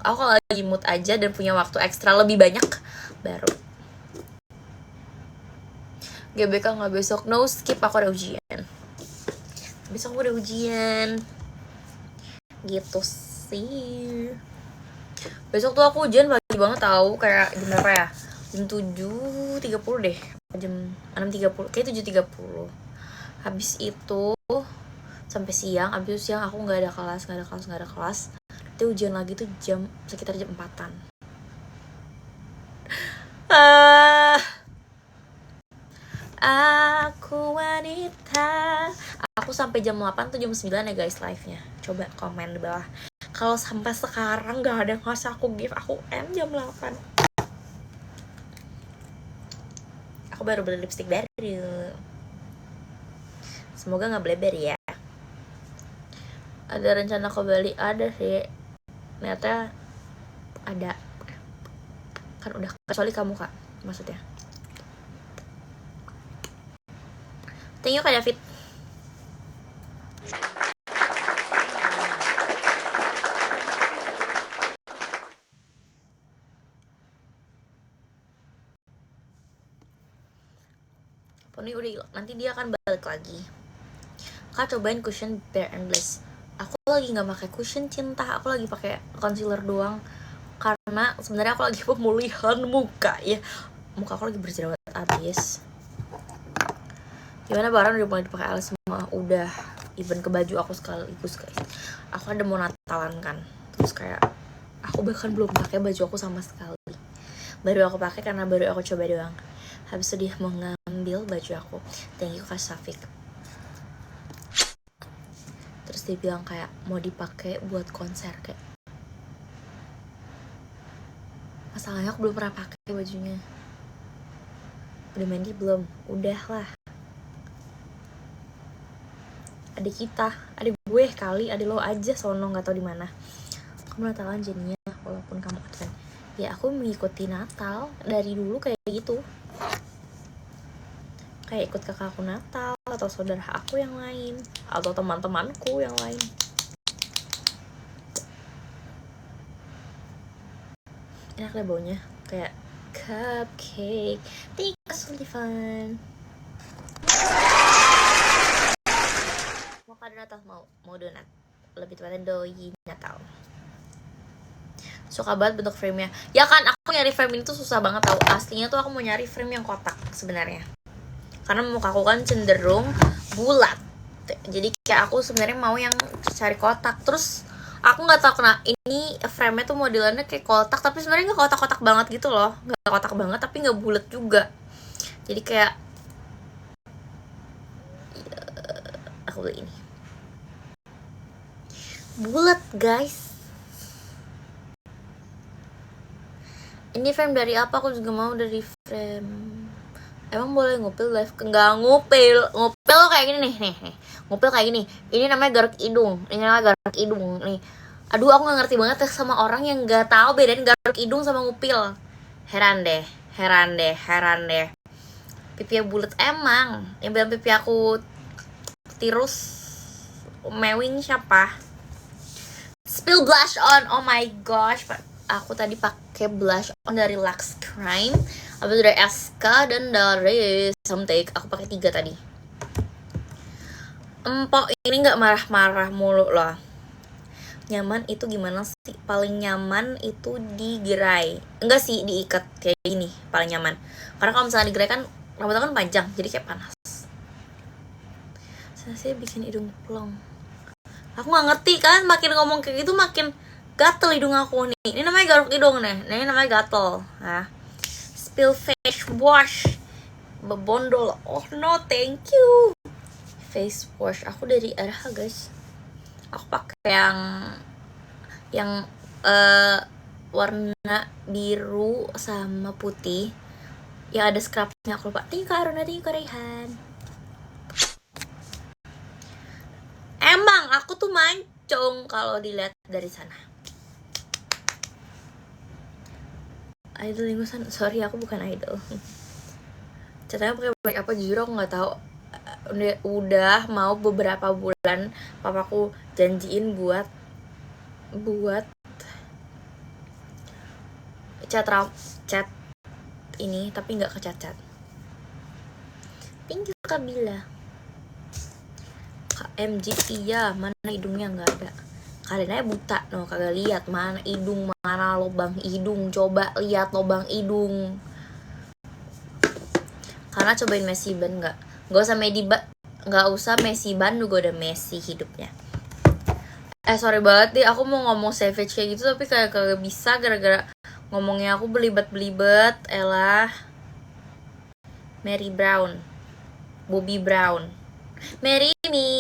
Aku kalau lagi mood aja dan punya waktu ekstra lebih banyak, baru. GBK nggak besok? No, skip, aku ada ujian. Besok aku udah ujian. Gitu sih. Besok tuh aku ujian pagi banget tahu, kayak jam berapa ya? Jam 7.30 deh. Jam 6.30, kayak 7.30. Habis itu sampai siang, abis itu siang aku nggak ada kelas. Nanti ujian lagi tuh sekitar jam 4-an. Aku wanita. Aku sampai jam 8 tuh jam 9 ya guys live-nya. Coba komen di bawah. Kalau sampai sekarang gak ada yang ngasih aku gift, aku end jam 8. aku baru beli lipstick baru. Semoga nggak bleber ya. Ada rencana ke Bali? Ada sih, ternyata ada, kan udah, kecuali kamu kak, maksudnya. Thank you kak David. Poni udah hilang, nanti dia akan balik lagi. Kak cobain cushion Bare and Bliss. Aku lagi nggak pakai cushion cinta, aku lagi pakai concealer doang. Karena sebenarnya aku lagi pemulihan muka ya. Muka aku lagi berjerawat abis. Gimana barang udah mulai dipakai alis semua? Udah, even ke baju aku sekaligus guys. Aku ada mau Natalan kan, terus kayak aku bahkan belum pakai baju aku sama sekali. Baru aku pakai karena baru aku coba doang. Habis itu dia mau ngambil baju aku. Thank you Kak Safik. Terus dia bilang kayak mau dipakai buat konser kayak. Masalahnya aku belum pernah pakai bajunya. Udah mandi belum? Udah lah. Adik kita, adik gue kali, adik lo aja sono nggak tahu di mana. Kamu Natalan jadinya walaupun kamu Advent. Ya aku mengikuti Natal dari dulu kayak gitu. Kayak ikut kakakku Natal atau saudara aku yang lain atau teman-temanku yang lain. Enak deh baunya, kayak cupcake. Thank you Sullivan. Mau kado Natal? Mau donat, lebih tepatnya doi Natal. Suka banget bentuk frame-nya. Ya kan, aku nyari frame ini tuh susah banget tau. Aslinya tuh aku mau nyari frame yang kotak sebenarnya. Karena muka aku kan cenderung bulat. Jadi kayak aku sebenarnya mau yang cari kotak. Terus aku nggak tahu kenapa ini frame-nya tuh modelannya kayak kotak, tapi sebenarnya nggak kotak-kotak banget gitu loh. Nggak kotak banget tapi nggak bulat juga. Jadi kayak ya, aku beli ini. Bulat guys. Ini frame dari apa? Aku juga mau dari frame. Emang boleh ngupil live? Enggak ngupil. Ngupil kayak gini nih. Ngupil kayak gini. Ini namanya garuk hidung. Ini namanya garuk hidung nih. Aduh, aku nggak ngerti banget sama orang yang nggak tahu bedain garuk hidung sama ngupil. Heran deh. Pipi bulat emang. Yang bilang pipi aku tirus mewing siapa? Spill blush on. Oh my gosh. Aku tadi pakai blush on dari Lux Crime, habis dari SK dan dari Something. Aku pakai 3 tadi. Empok ini nggak marah-marah mulu loh. Nyaman itu gimana sih? Paling nyaman itu digerai. Enggak sih, diikat kayak gini paling nyaman. Karena kalau misalnya digerai kan rambutnya kan panjang, jadi kayak panas. Saya bikin hidung plong. Aku nggak ngerti kan, makin ngomong kayak gitu makin gatel hidung aku nih. Ini namanya garuk hidung nih. Ini namanya gatel. Nah, spill face wash. Bebondol. Oh no, thank you. Face wash. Aku dari Arha guys. Aku pakai yang warna biru sama putih. Yang ada scrubnya aku lupa. Thank you Kak Aruna, thank you Kak Rehan. Emang aku tuh mancung kalau dilihat dari sana. Idol lingkusan, sorry aku bukan idol. Ceritanya pakai make apa jujur aku nggak tahu. Udah mau beberapa bulan papaku janjiin buat chat ini tapi nggak kecat. Thank you Kabila. KMG iya, mana hidungnya nggak ada. Kalian aja buta no, kagak lihat mana hidung, mana lubang hidung. Coba lihat lubang hidung. Karena cobain Messi ban nggak usah Messi ban juga udah Messi hidupnya. Sorry banget deh, aku mau ngomong savage kayak gitu tapi kayak kagak bisa gara-gara ngomongnya aku belibet. Elah. Mary Brown, Bobby Brown, Mary ini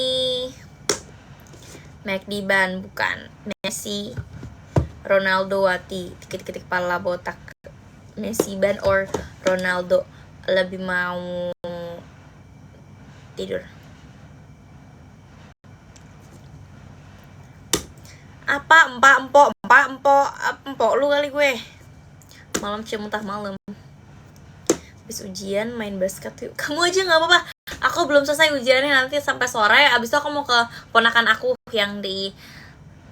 McD ban bukan Messi, Ronaldo Wati titik-titik pala botak. Messi ban or Ronaldo. lebih mau tidur. Apa empok lu kali gue. Malam cium muntah malam. Habis ujian main basket yuk. Kamu aja nggak apa-apa. Aku belum selesai ujiannya, nanti sampai sore. Abis itu aku mau ke ponakan aku yang di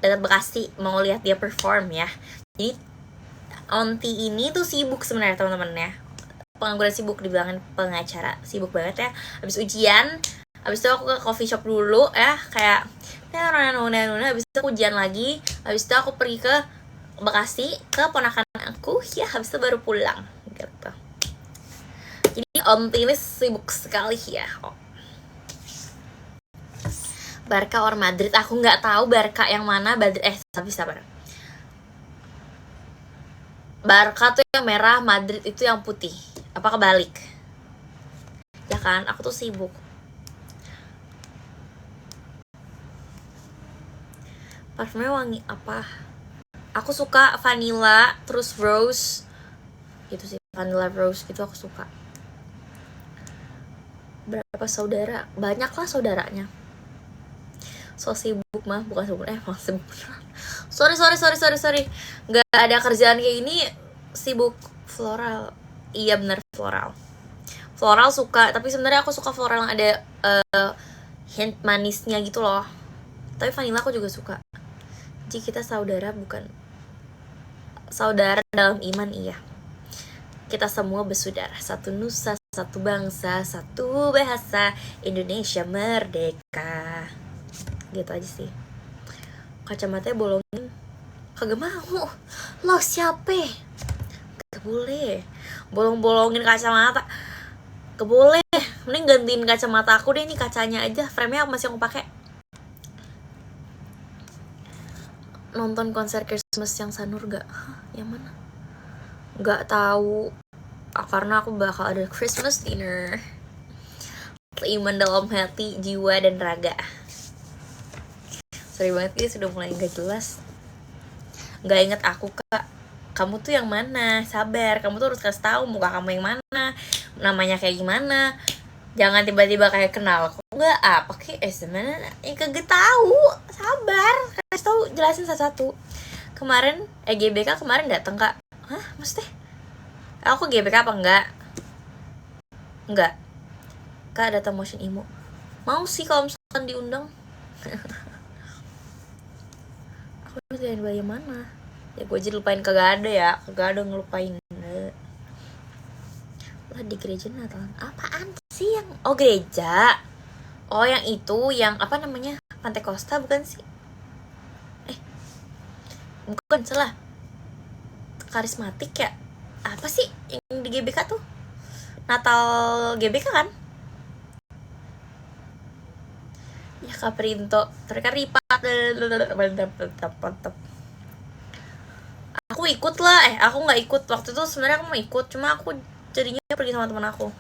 dekat Bekasi, mau lihat dia perform ya. Jadi Onti ini tuh sibuk sebenarnya teman-teman ya. Pengangguran sibuk, dibilangin pengacara, sibuk banget ya. Habis ujian, habis itu aku ke coffee shop dulu ya, kayak habis itu aku ujian lagi, habis itu aku pergi ke Bekasi ke ponakan aku ya, habis itu baru pulang gitu. Jadi Onti ini sibuk sekali ya. Barca or Madrid, aku nggak tahu Barca yang mana, tapi sabar. Barca tuh yang merah, Madrid itu yang putih. Apa kebalik? Ya kan, aku tuh sibuk. Parfumnya wangi apa? Aku suka vanilla, terus rose. Gitu sih, vanilla rose gitu aku suka. Berapa saudara? Banyak lah saudaranya. So sibuk mah, bukan sibuk, emang sibuk beneran. Sorry. Gak ada kerjaan kayak gini, sibuk floral. Iya bener, floral. Floral suka, tapi sebenarnya aku suka floral yang ada hint manisnya gitu loh. Tapi vanilla aku juga suka. Jadi kita saudara, bukan saudara dalam iman, iya. Kita semua bersaudara, satu nusa, satu bangsa, satu bahasa, Indonesia merdeka. Gitu aja sih. Kacamatanya bolongin, kagak mau. Lo siapa? Gak boleh bolong-bolongin kacamata, gak boleh. Mending gantiin kacamata aku deh, nih kacanya aja, frame-nya masih aku pakai. Nonton konser Christmas yang Sanur gak? Hah, yang mana? Gak tahu. Karena aku bakal ada Christmas dinner. Iman dalam hati, jiwa, dan raga. Sorry banget, dia sudah mulai gak jelas. Gak inget aku, Kak. Kamu tuh yang mana? Sabar, kamu tuh harus kasih tahu muka kamu yang mana, namanya kayak gimana. Jangan tiba-tiba kayak kenal. Enggak apa kayak sebenarnya yang kagak tahu. Sabar, kasih tahu, jelasin satu-satu. Kemarin GBK kemarin datang, Kak. Hah, maksudnya? Aku GBK apa enggak? Enggak. Kak datang motion imo. Mau sih kalau misalkan diundang. Aku bisa bayar mana? Ya gue aja lupain, kagak ada ya. Kagak ada ngelupain. Lah di gereja Natalan. Apaan sih yang gereja? Oh yang itu, yang apa namanya? Pantai Costa bukan sih? Bukan, salah. Karismatik ya? Apa sih yang di GBK tuh? Natal GBK kan? Ya Kaprinto, mereka ripat. Mantap. Aku ikut lah, aku nggak ikut waktu itu. Sebenarnya aku mau ikut, cuma aku jadinya pergi sama teman aku.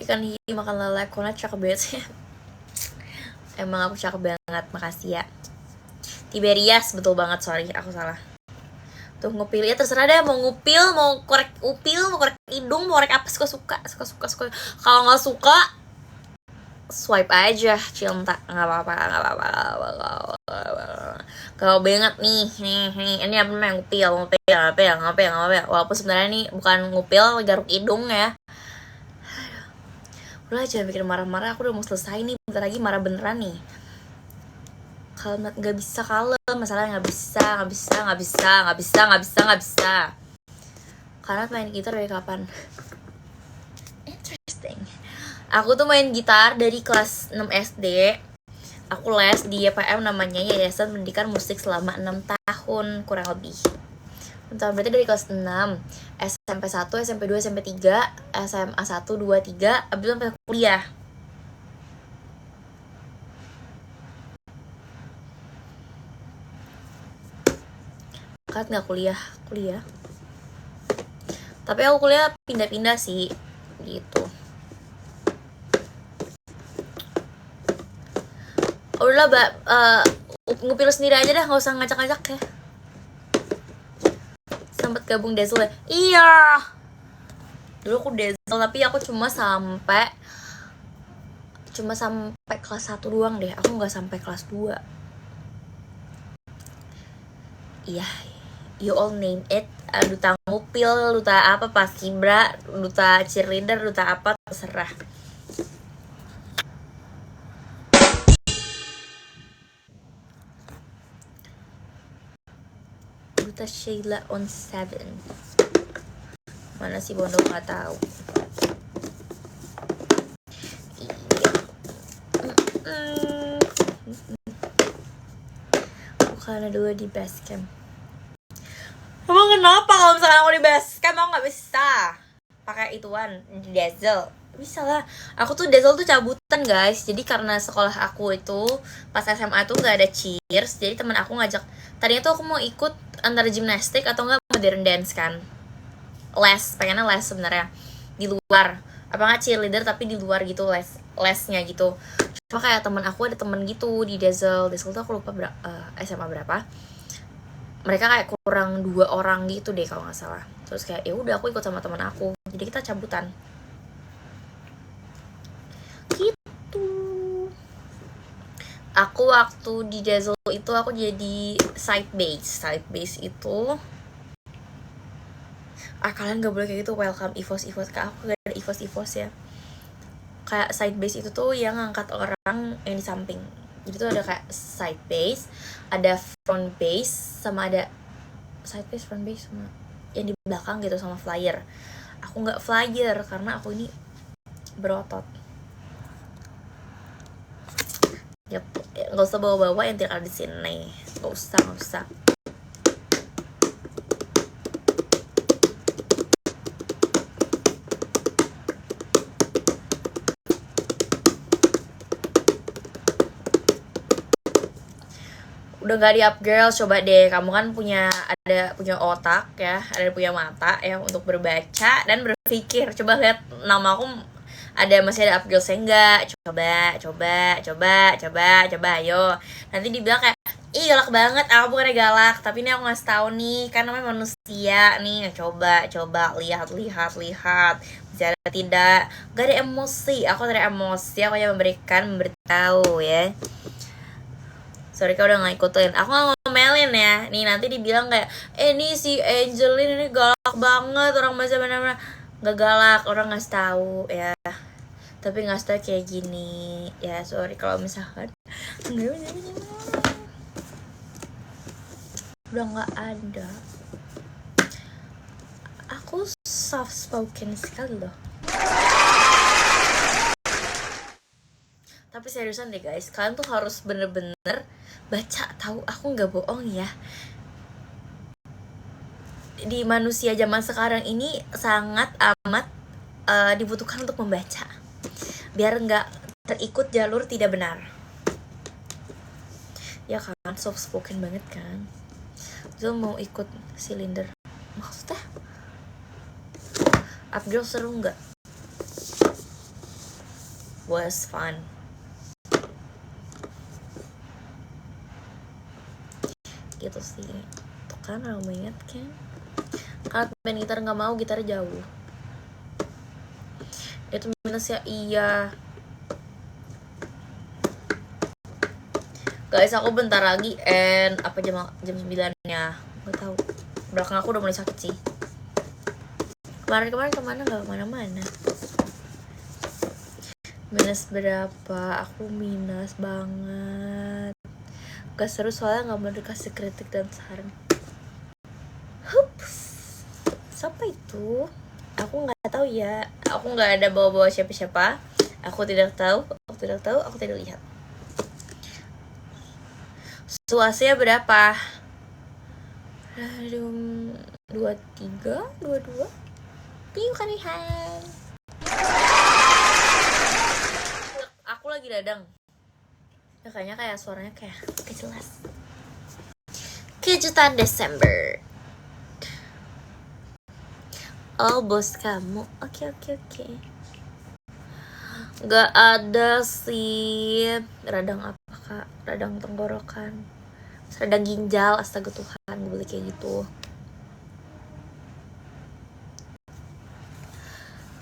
Ikan hihi makan lele, kona cakep banget sih. Emang aku cakep banget, makasih ya. Tiberias, betul banget, sorry aku salah. Tuh ngupil ya, terserah deh, mau ngupil, mau korek upil, mau korek hidung, mau korek apa, suka. Kalau nggak suka swipe aja, cinta, nggak apa-apa. Kalau banget nih, ini apa namanya, ngupil. Walaupun sebenarnya nih bukan ngupil, garuk hidung ya. Udah jangan bikin marah-marah, aku udah mau selesai nih, bentar lagi marah beneran nih. Kalem, nggak bisa kalem, masalahnya nggak bisa. Karena main gitar dari kapan? Interesting. Aku tuh main gitar dari kelas 6 SD. Aku les di YPM, namanya Yayasan Pendidikan Musik, selama 6 tahun kurang lebih. Entah, berarti dari kelas 6, SMP 1, SMP 2, SMP 3, SMA 1, 2, 3, abis itu sampai kuliah. Kan nggak kuliah. Tapi aku kuliah pindah-pindah sih, gitu. Udah ngupil sendiri aja dah, nggak usah ngajak-ngajak ya. sempat gabung Dazzle ya? Iya. Dulu aku Dazzle tapi aku cuma sampai kelas 1 doang deh. Aku nggak sampai kelas 2. Iya, you all name it. Duta ngupil, duta apa, paskibra, duta cheerleader, duta apa, terserah. Duta Sheila on 7. Mana sih Bondo, nggak tahu. Bukan dua di base camp. Emang kenapa kalau misalnya aku di base camp aku nggak bisa pakai ituan di Dazzle? Bisa lah. Aku tuh Dazzle tuh cabutan guys. Jadi karena sekolah aku itu pas SMA tuh nggak ada cheers, jadi teman aku ngajak. Tadinya tuh aku mau ikut antara gimnastik atau enggak modern dance kan. Pengennya les sebenarnya di luar. Apa nggak cheerleader tapi di luar gitu, lesnya gitu. Cuma kayak teman aku ada temen gitu di Dazzle tuh aku lupa SMA berapa. Mereka kayak kurang 2 orang gitu deh kalau nggak salah. Terus kayak ya udah aku ikut sama teman aku. Jadi kita cabutan. Gitu. Aku waktu di Dazzle itu aku jadi side base. Side base itu kalian gak boleh kayak gitu, welcome Evos Kak, aku gak ada Evos ya. Kayak side base itu tuh yang ngangkat orang yang di samping. Jadi tuh ada kayak side base, ada front base, sama ada side base, front base, sama yang di belakang gitu, sama flyer. Aku nggak flyer karena aku ini berotot. Yap, nggak usah bawa-bawa yang tidak ada di sini. Nggak usah. Udah gak di up girl, coba deh kamu kan punya otak ya, punya mata ya untuk berbaca dan berpikir. Coba lihat nama aku masih ada up girl saya enggak? Coba ayo. Nanti dibilang kayak ih galak banget, aku bukannya galak, tapi ini aku ngasih tahu nih kan namanya manusia nih. Coba lihat bicara tidak, gak ada emosi, aku tidak ada emosi, aku hanya memberitahu ya. Sorry kau udah gak ikutin. Aku gak ngomelin ya. Nih nanti dibilang kayak ini si Angelin ini galak banget, orang bahasa mana-mana. Gak galak, orang ngasih tahu ya. Tapi ngasih tahu kayak gini. Ya sorry kalau misalkan udah gak ada. Aku soft spoken sekali loh. Tapi seriusan deh guys, kalian tuh harus bener-bener baca, tahu aku nggak bohong ya. Di manusia zaman sekarang ini sangat amat dibutuhkan untuk membaca, biar nggak terikut jalur tidak benar. Ya kan, soft spoken banget kan. Zul mau ikut silinder, maksudnya Abdul seru nggak? Was fun. Gitu sih, tuh kan aku ingat kan, kalau main gitar nggak mau, gitar jauh itu minusnya. Iya guys, aku bentar lagi jam 9-nya nggak tahu, belakang aku udah mulai sakit sih. Kemarin kemana, nggak kemana-mana. Minus berapa? Aku minus banget. Gak seru soalnya gak mau dikasih kritik dan saran. Hups, siapa itu? Aku gak tahu ya. Aku gak ada bawa-bawa siapa-siapa. Aku tidak tahu, aku tidak lihat. Suasanya berapa? 23, 22. Piu kan lihat. Aku lagi dadang. Ya kayaknya kayak suaranya kayak jelas. Kejutan Desember. Oh bos kamu. Oke. Gak ada sih. Radang apa kak? Radang tenggorokan. Radang ginjal. Astaga Tuhan, gue boleh kayak gitu.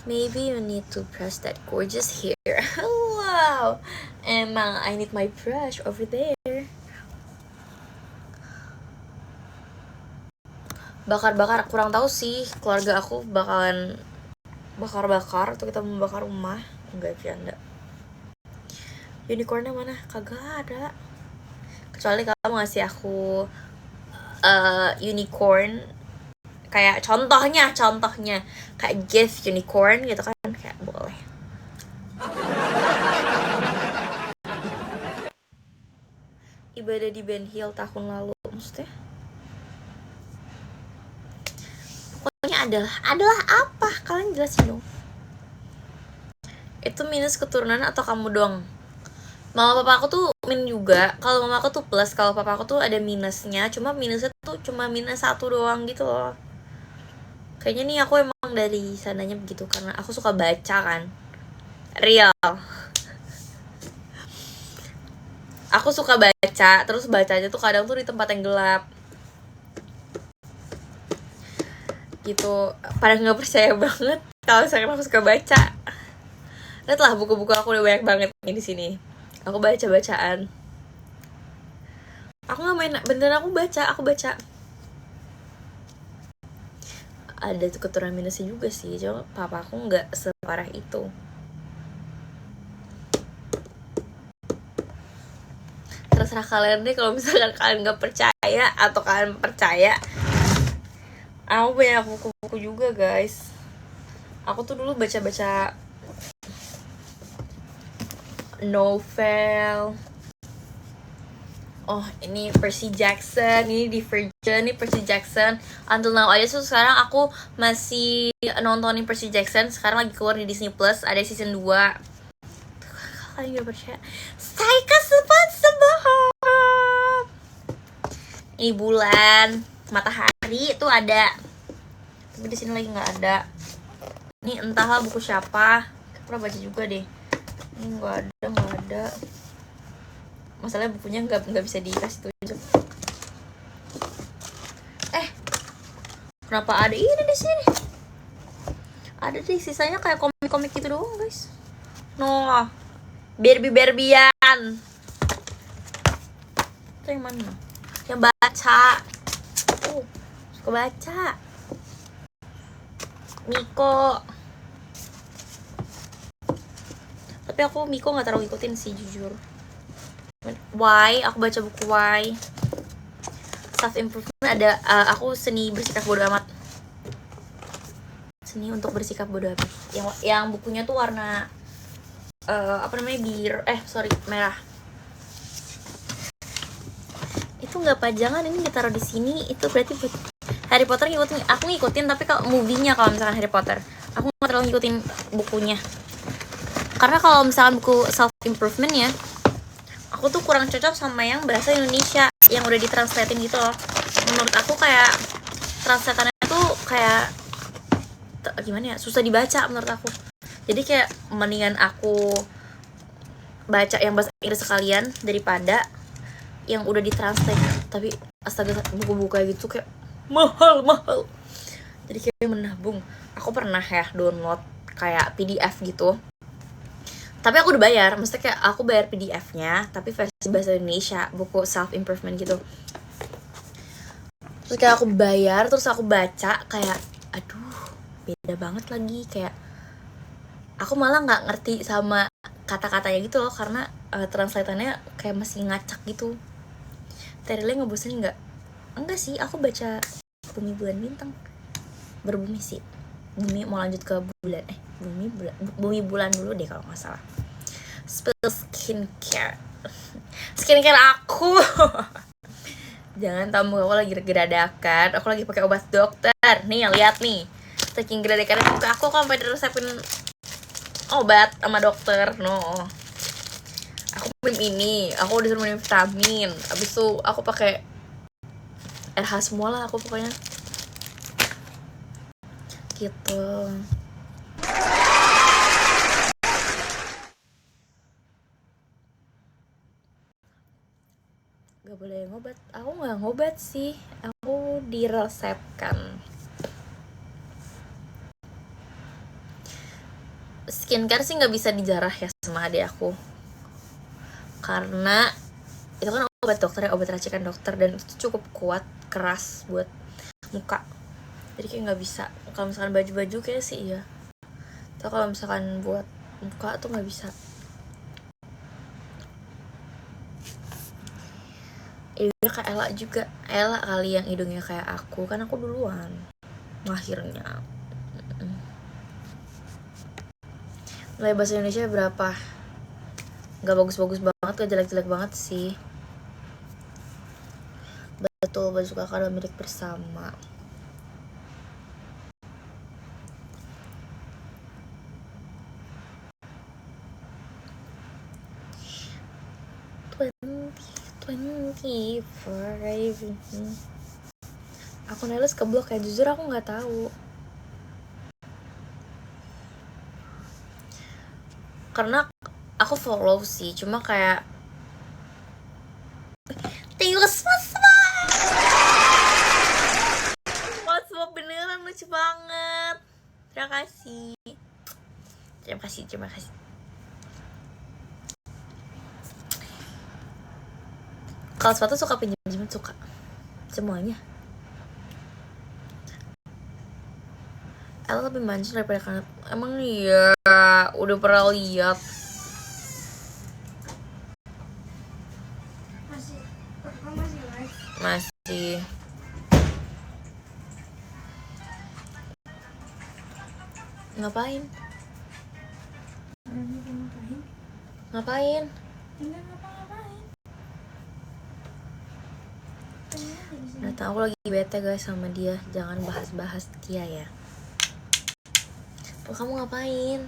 Maybe you need to brush that gorgeous hair. Wow, emang I need my brush over there. Bakar-bakar, kurang tahu sih keluarga aku bakalan bakar-bakar atau kita membakar rumah. Enggak, canda. Unicornnya mana? Kagak ada. Kecuali kamu ngasih aku unicorn, kayak contohnya kayak gift unicorn gitu kan, kayak boleh. Ibadah di Ben Hill tahun lalu, maksudnya pokoknya adalah apa, kalian jelasin dong. Itu minus keturunan atau kamu doang? Mama papa aku tuh min juga. Kalau mama aku tuh plus, kalau papa aku tuh ada minusnya. Cuma minusnya tuh cuma minus 1 doang gitu loh. Kayaknya nih aku emang dari sananya begitu, karena aku suka baca kan. Real. Aku suka baca, terus bacanya tuh kadang tuh di tempat yang gelap. Gitu. Pada nggak percaya banget kalau misalkan aku suka baca. Lihat lah, buku-buku aku udah banyak banget nih di sini. Aku baca-bacaan. Aku nggak main, beneran aku baca. Ada tuh keturunan minusnya juga sih, cuma papa aku nggak separah itu. Terserah kalian deh kalau misalkan kalian nggak percaya atau kalian percaya. Aku banyak buku-buku juga guys. Aku tuh dulu baca-baca novel. Oh, ini Percy Jackson, ini Divergent, ini Percy Jackson. Until now aja tuh sekarang aku masih nontonin Percy Jackson. Sekarang lagi keluar di Disney Plus, ada season 2. Kalian gak percaya? Saya kesempat semua. Ini bulan, matahari tuh ada. Tapi di sini lagi nggak ada. Ini entahlah buku siapa. Pernah baca juga deh. Ini nggak ada. Masalahnya bukunya nggak bisa dikasih tunjuk. Kenapa ada ini di sini? Ada di sisanya kayak komik-komik gitu doang guys. No, Barbie-Barbian. Itu yang mana? Yang baca. Suka baca. Miko. Tapi aku Miko nggak terlalu ikutin sih jujur. Why? Aku baca buku Why. Self improvement ada. Aku seni bersikap bodo amat. Seni untuk bersikap bodo amat. Yang bukunya tuh warna merah. Itu nggak pajangan, ini ditaruh di sini. Itu berarti Harry Potter ngikutin. Aku ngikutin tapi kalau movie-nya, kalau misalkan Harry Potter aku nggak terlalu ngikutin bukunya. Karena kalau misalkan buku self improvement ya, aku tuh kurang cocok sama yang bahasa Indonesia yang udah ditranslatein gitu loh. Menurut aku kayak translatannya tuh kayak gimana ya, susah dibaca menurut aku. Jadi kayak mendingan aku baca yang bahasa Inggris sekalian daripada yang udah ditranslate. Tapi astaga, buku-buku kayak gitu kayak mahal. Jadi kayak menabung. Aku pernah ya download kayak PDF gitu. Tapi aku udah bayar, maksudnya kayak aku bayar PDF-nya tapi versi bahasa Indonesia, buku self improvement gitu. Terus kayak aku bayar, terus aku baca kayak aduh, beda banget lagi. Kayak aku malah nggak ngerti sama kata-katanya gitu loh, karena translatannya kayak masih ngacak gitu. Terilnya ngebosenin nggak? Enggak sih, aku baca Bumi Bulan Bintang. Berbumi sih. Bumi mau lanjut ke bulan. Bumi bulan dulu deh kalau nggak salah. Spill skincare aku. Jangan tamu, aku lagi geradakan. Aku lagi pakai obat dokter. Nih lihat nih, saking geradakannya muka aku sampai diresepin obat sama dokter. No, aku minum ini, aku disuruh minum vitamin. Abis itu aku pakai RH semua lah aku pokoknya gitu. Gak boleh ngobat. Aku gak ngobat sih, aku diresepkan. skincare sih nggak bisa dijarah ya sama adik aku, karena itu kan obat dokter ya, obat racikan dokter, dan itu cukup kuat, keras buat muka. Jadi kayak nggak bisa. Kalau misalkan baju-baju kayak sih iya, tapi kalau misalkan buat muka tuh nggak bisa. Hidungnya kayak Ella juga, Ella kali yang hidungnya kayak aku, kan aku duluan akhirnya. Nilai bahasa Indonesia berapa? Gak bagus-bagus banget, gak jelek-jelek banget sih. Betul, baju kakak adalah milik bersama. Aku Nelis keblok ya, jujur aku nggak tahu. Karena aku follow sih, cuma kayak thank you semua beneran lucu banget. Terima kasih. Kalau sepatu suka pinjam suka semuanya. Ella lebih mancung daripada kanan. Emang iya, udah pernah lihat. Masih. Ngapain? Ngapain? Nah, aku lagi bete guys sama dia. Jangan bahas-bahas dia ya. Kamu ngapain?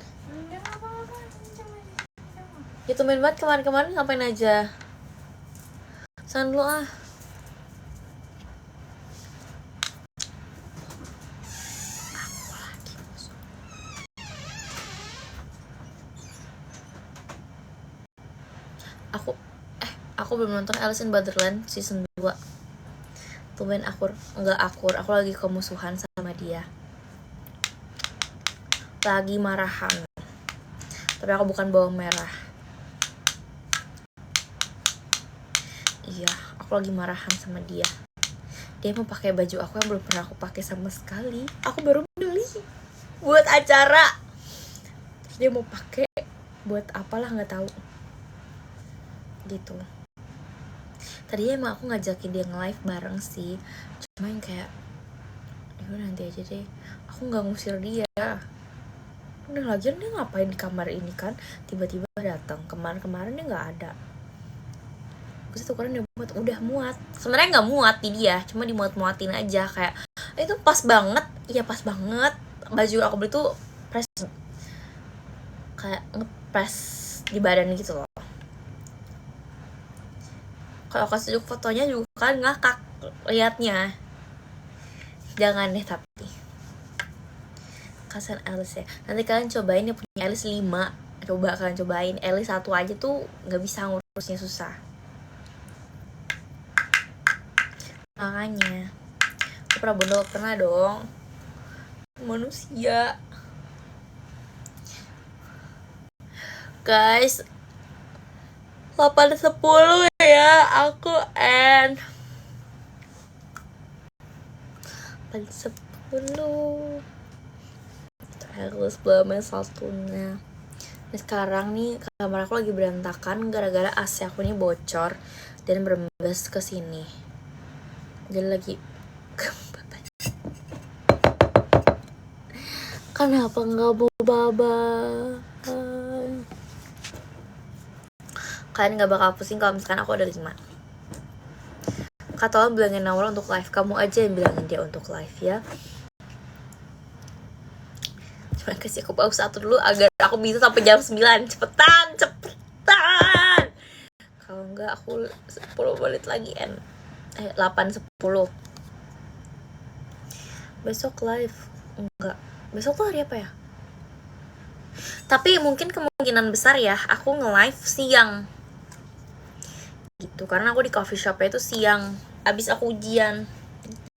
Ya tumben banget, kemarin ngapain aja? San dulu ah. Aku belum nonton Alice in Borderland season 2. Tumben akur, enggak akur. Aku lagi kemusuhan sama dia. Lagi marahan. Tapi aku bukan bawang merah. Iya, aku lagi marahan sama dia. Dia mau pakai baju aku yang belum pernah aku pakai sama sekali. Aku baru beli buat acara. Terus dia mau pakai buat apalah nggak tahu. Gitu. Tadinya emang aku ngajakin dia nge-live bareng sih. Cuma yang kayak nanti aja deh. Aku nggak ngusir dia. Udah lagian dia ngapain di kamar ini kan? Tiba-tiba datang. Kemarin dia nggak ada. Terus tuh kemarin udah muat. Sebenarnya nggak muat di dia, cuma dimuat-muatin aja kayak itu pas banget. Iya pas banget. Baju aku beli tuh press kayak ngepress di badan gitu loh. Kalau kasih fotonya juga kan ngakak liatnya. Jangan deh tapi. Kasian Alice ya. Nanti kalian cobain yang punya Alice 5. Coba kalian cobain. Alice 1 aja tuh gak bisa ngurusnya, susah. Makanya aku pernah bodoh, pernah dong. Manusia. Guys, 8:10 ya, aku end 8:10. Harus belum satunya. Nah, sekarang nih kamar aku lagi berantakan gara-gara AC aku ini bocor dan berembes ke sini. Jadi lagi kenapa nggak mau baba? Kalian nggak bakal pusing kalau misalkan aku ada 5. Kak tolong bilangin Nawal untuk live. Kamu aja yang bilangin dia untuk live ya. Cuma kasih aku paus 1 dulu agar aku bisa sampai jam 9. Cepetan. Kalau enggak aku 10 menit lagi 8:10. Besok live. Enggak. Besok tuh hari apa ya? Tapi mungkin kemungkinan besar ya aku nge-live siang. Gitu, karena aku di coffee shop itu siang. Abis aku ujian.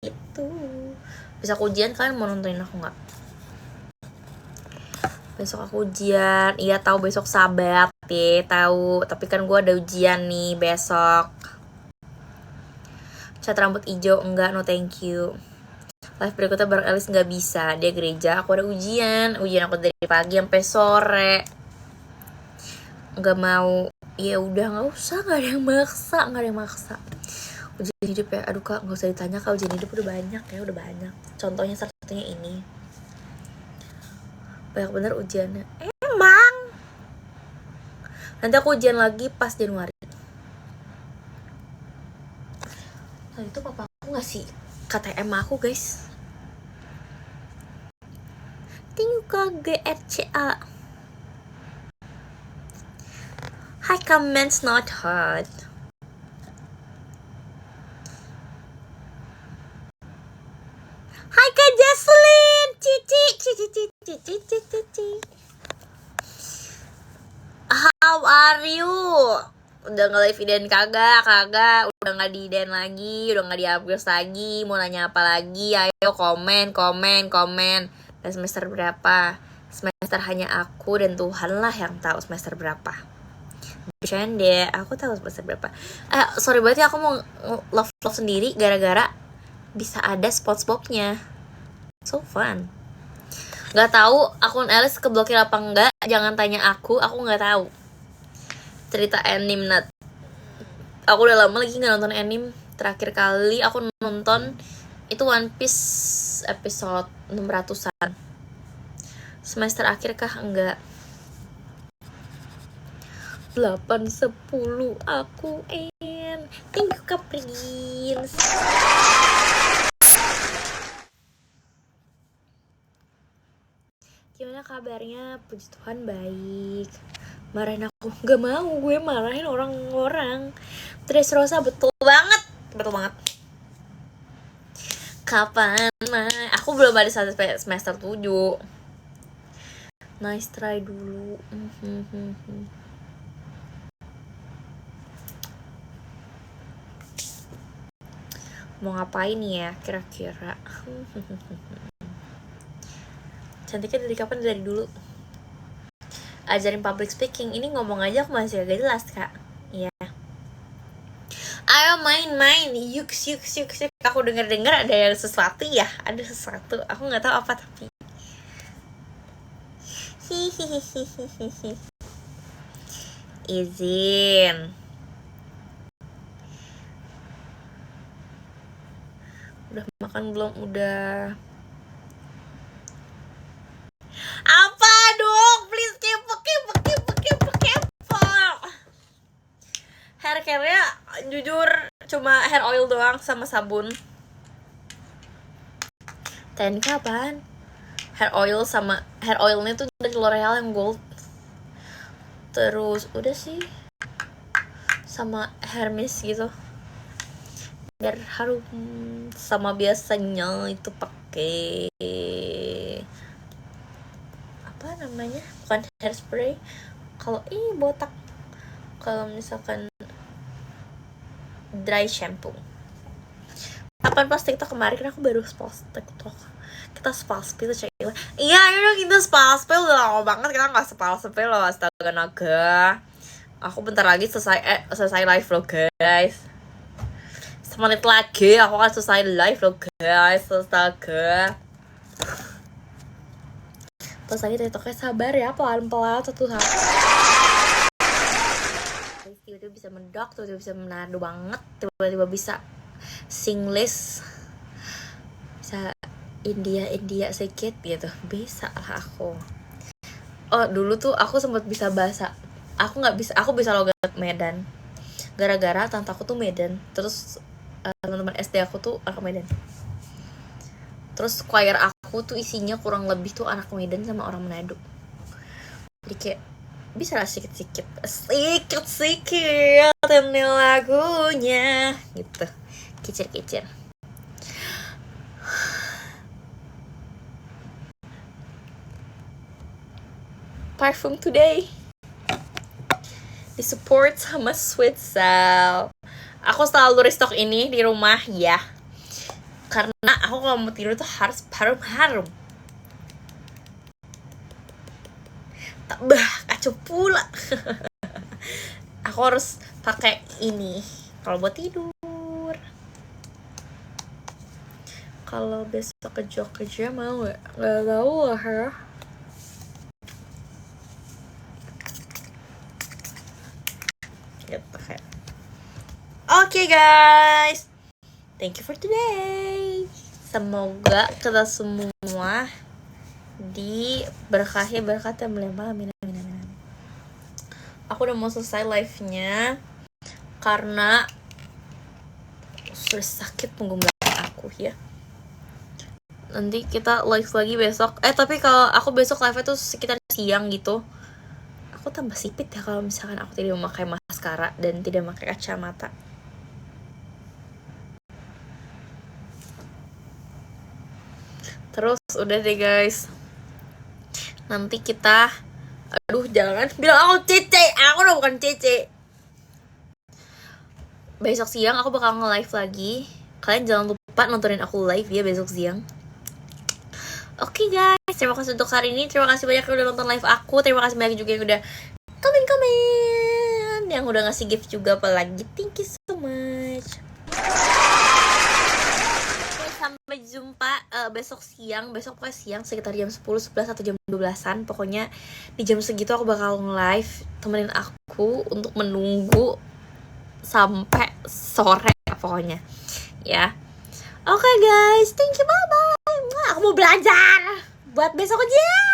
Gitu. Abis aku ujian kalian mau nontonin aku nggak? Besok aku ujian. Iya tahu besok Sabat deh, tahu. Tapi kan gue ada ujian nih besok. Cat rambut hijau enggak, no thank you. Live berikutnya bareng Elis nggak bisa, dia gereja. Aku ada ujian aku dari pagi sampai sore. Nggak mau, ya udah nggak usah, nggak ada yang maksa. Ujian hidup ya, aduh kak nggak usah ditanya kak, ujian hidup udah banyak ya, udah banyak. Contohnya satunya ini, banyak bener ujiannya. Emang nanti aku ujian lagi pas Januari. Nah itu papa aku ngasih KTM aku guys. Thank you kak GRCA. Hi comments not hard. Hai kak Jesslyn, cici. How are you? Udah nge-live iden kagak, udah nggak di iden lagi, udah nggak di upgrade lagi, mau nanya apa lagi? Ayo komen. Dan semester berapa? Semester hanya aku dan Tuhan lah yang tahu semester berapa. Bercanda, aku tahu semester berapa. Sorry banget ya, aku mau love sendiri gara-gara bisa ada spot-spotnya. So fun. Gak tahu akun Alice keblokir apa enggak, jangan tanya aku nggak tahu. Cerita anime Nat. Aku udah lama lagi nggak nonton anime. Terakhir kali aku nonton itu One Piece episode 600-an. Semester akhir kah? Enggak. 8-10 aku en. Thank you Kak Prince. Gimana kabarnya? Puji Tuhan baik. Marahin aku? Gak mau gue marahin orang-orang. Dressrosa betul banget. Kapan aku belum ada sampai semester 7. Nice try dulu. Mau ngapain ya kira-kira? Cantiknya dari kapan? Dari dulu. Ajarin public speaking. Ini ngomong aja aku masih agak jelas kak. Iya. Ayo main. Yuk. Aku dengar ada sesuatu ya. Ada sesuatu. Aku nggak tahu apa tapi. Izin. Udah makan belum? Udah. Apa dong? Please kepo. Hair care-nya jujur cuma hair oil doang sama sabun. TNK apaan? Hair oilnya tuh dari L'Oreal yang gold. Terus udah sih, sama hair mist gitu biar harum. Sama biasanya itu pakai apa namanya, bukan hairspray kalau botak, kalau misalkan dry shampoo. Kapan pas TikTok kemarin kan aku baru post TikTok. Kita spalspil cewek. Iya ayo kita spalspil, udah lama banget kita nggak spalspil loh, astaga naga. Aku bentar lagi selesai live lo guys. 1 menit lagi aku akan selesai live lo guys. Astaga. Terus lagi TikToknya sabar ya, pelan-pelan satu hari. Tiba-tiba bisa mendok, tiba-tiba bisa menado banget, tiba-tiba bisa Singlish, bisa India sedikit gitu, bisa lah aku. Oh dulu tuh aku sempat bisa bahasa, aku bisa logat Medan gara-gara tante aku tuh Medan, terus teman-teman SD aku tuh anak Medan, terus choir aku tuh isinya kurang lebih tuh anak Medan sama orang Manado, jadi kayak bisa lah sedikit ini lagunya gitu, kicir parfum today disupport sama Sweet Cell. Aku selalu restock ini di rumah ya, karena aku kalau mau tidur tuh harus harum. Bah, kacau pula. Aku harus pakai ini kalau buat tidur. Kalau besok ke Jogja mau nggak? Nggak tahu lah ya. Gitu kan. Oke guys, thank you for today. Semoga kita semua diberkahi berkat yang melimpah. Amin, amin, amin, amin. Aku udah mau selesai live-nya karena sudah sakit punggung belakang aku ya. Nanti kita live lagi besok. Tapi kalau aku besok live-nya tuh sekitar siang gitu. Aku tambah sipit ya kalau misalkan aku tidak memakai maskara dan tidak memakai kacamata. Terus udah deh guys. Nanti kita, aduh jangan bilang aku Cece. Aku udah bukan Cece. Besok siang aku bakal nge-live lagi. Kalian jangan lupa nontonin aku live ya besok siang. Oke guys, terima kasih untuk hari ini. Terima kasih banyak yang udah nonton live aku. Terima kasih banyak juga yang udah komen-komen, yang udah ngasih gift juga apalagi. Thank you so much. Sampai jumpa besok siang. Besok pokoknya siang sekitar jam 10, 11 atau jam 12-an. Pokoknya di jam segitu aku bakal nge-live. Temenin aku untuk menunggu sampai sore pokoknya ya. Oke guys, thank you, bye bye. Aku mau belajar buat besok aja.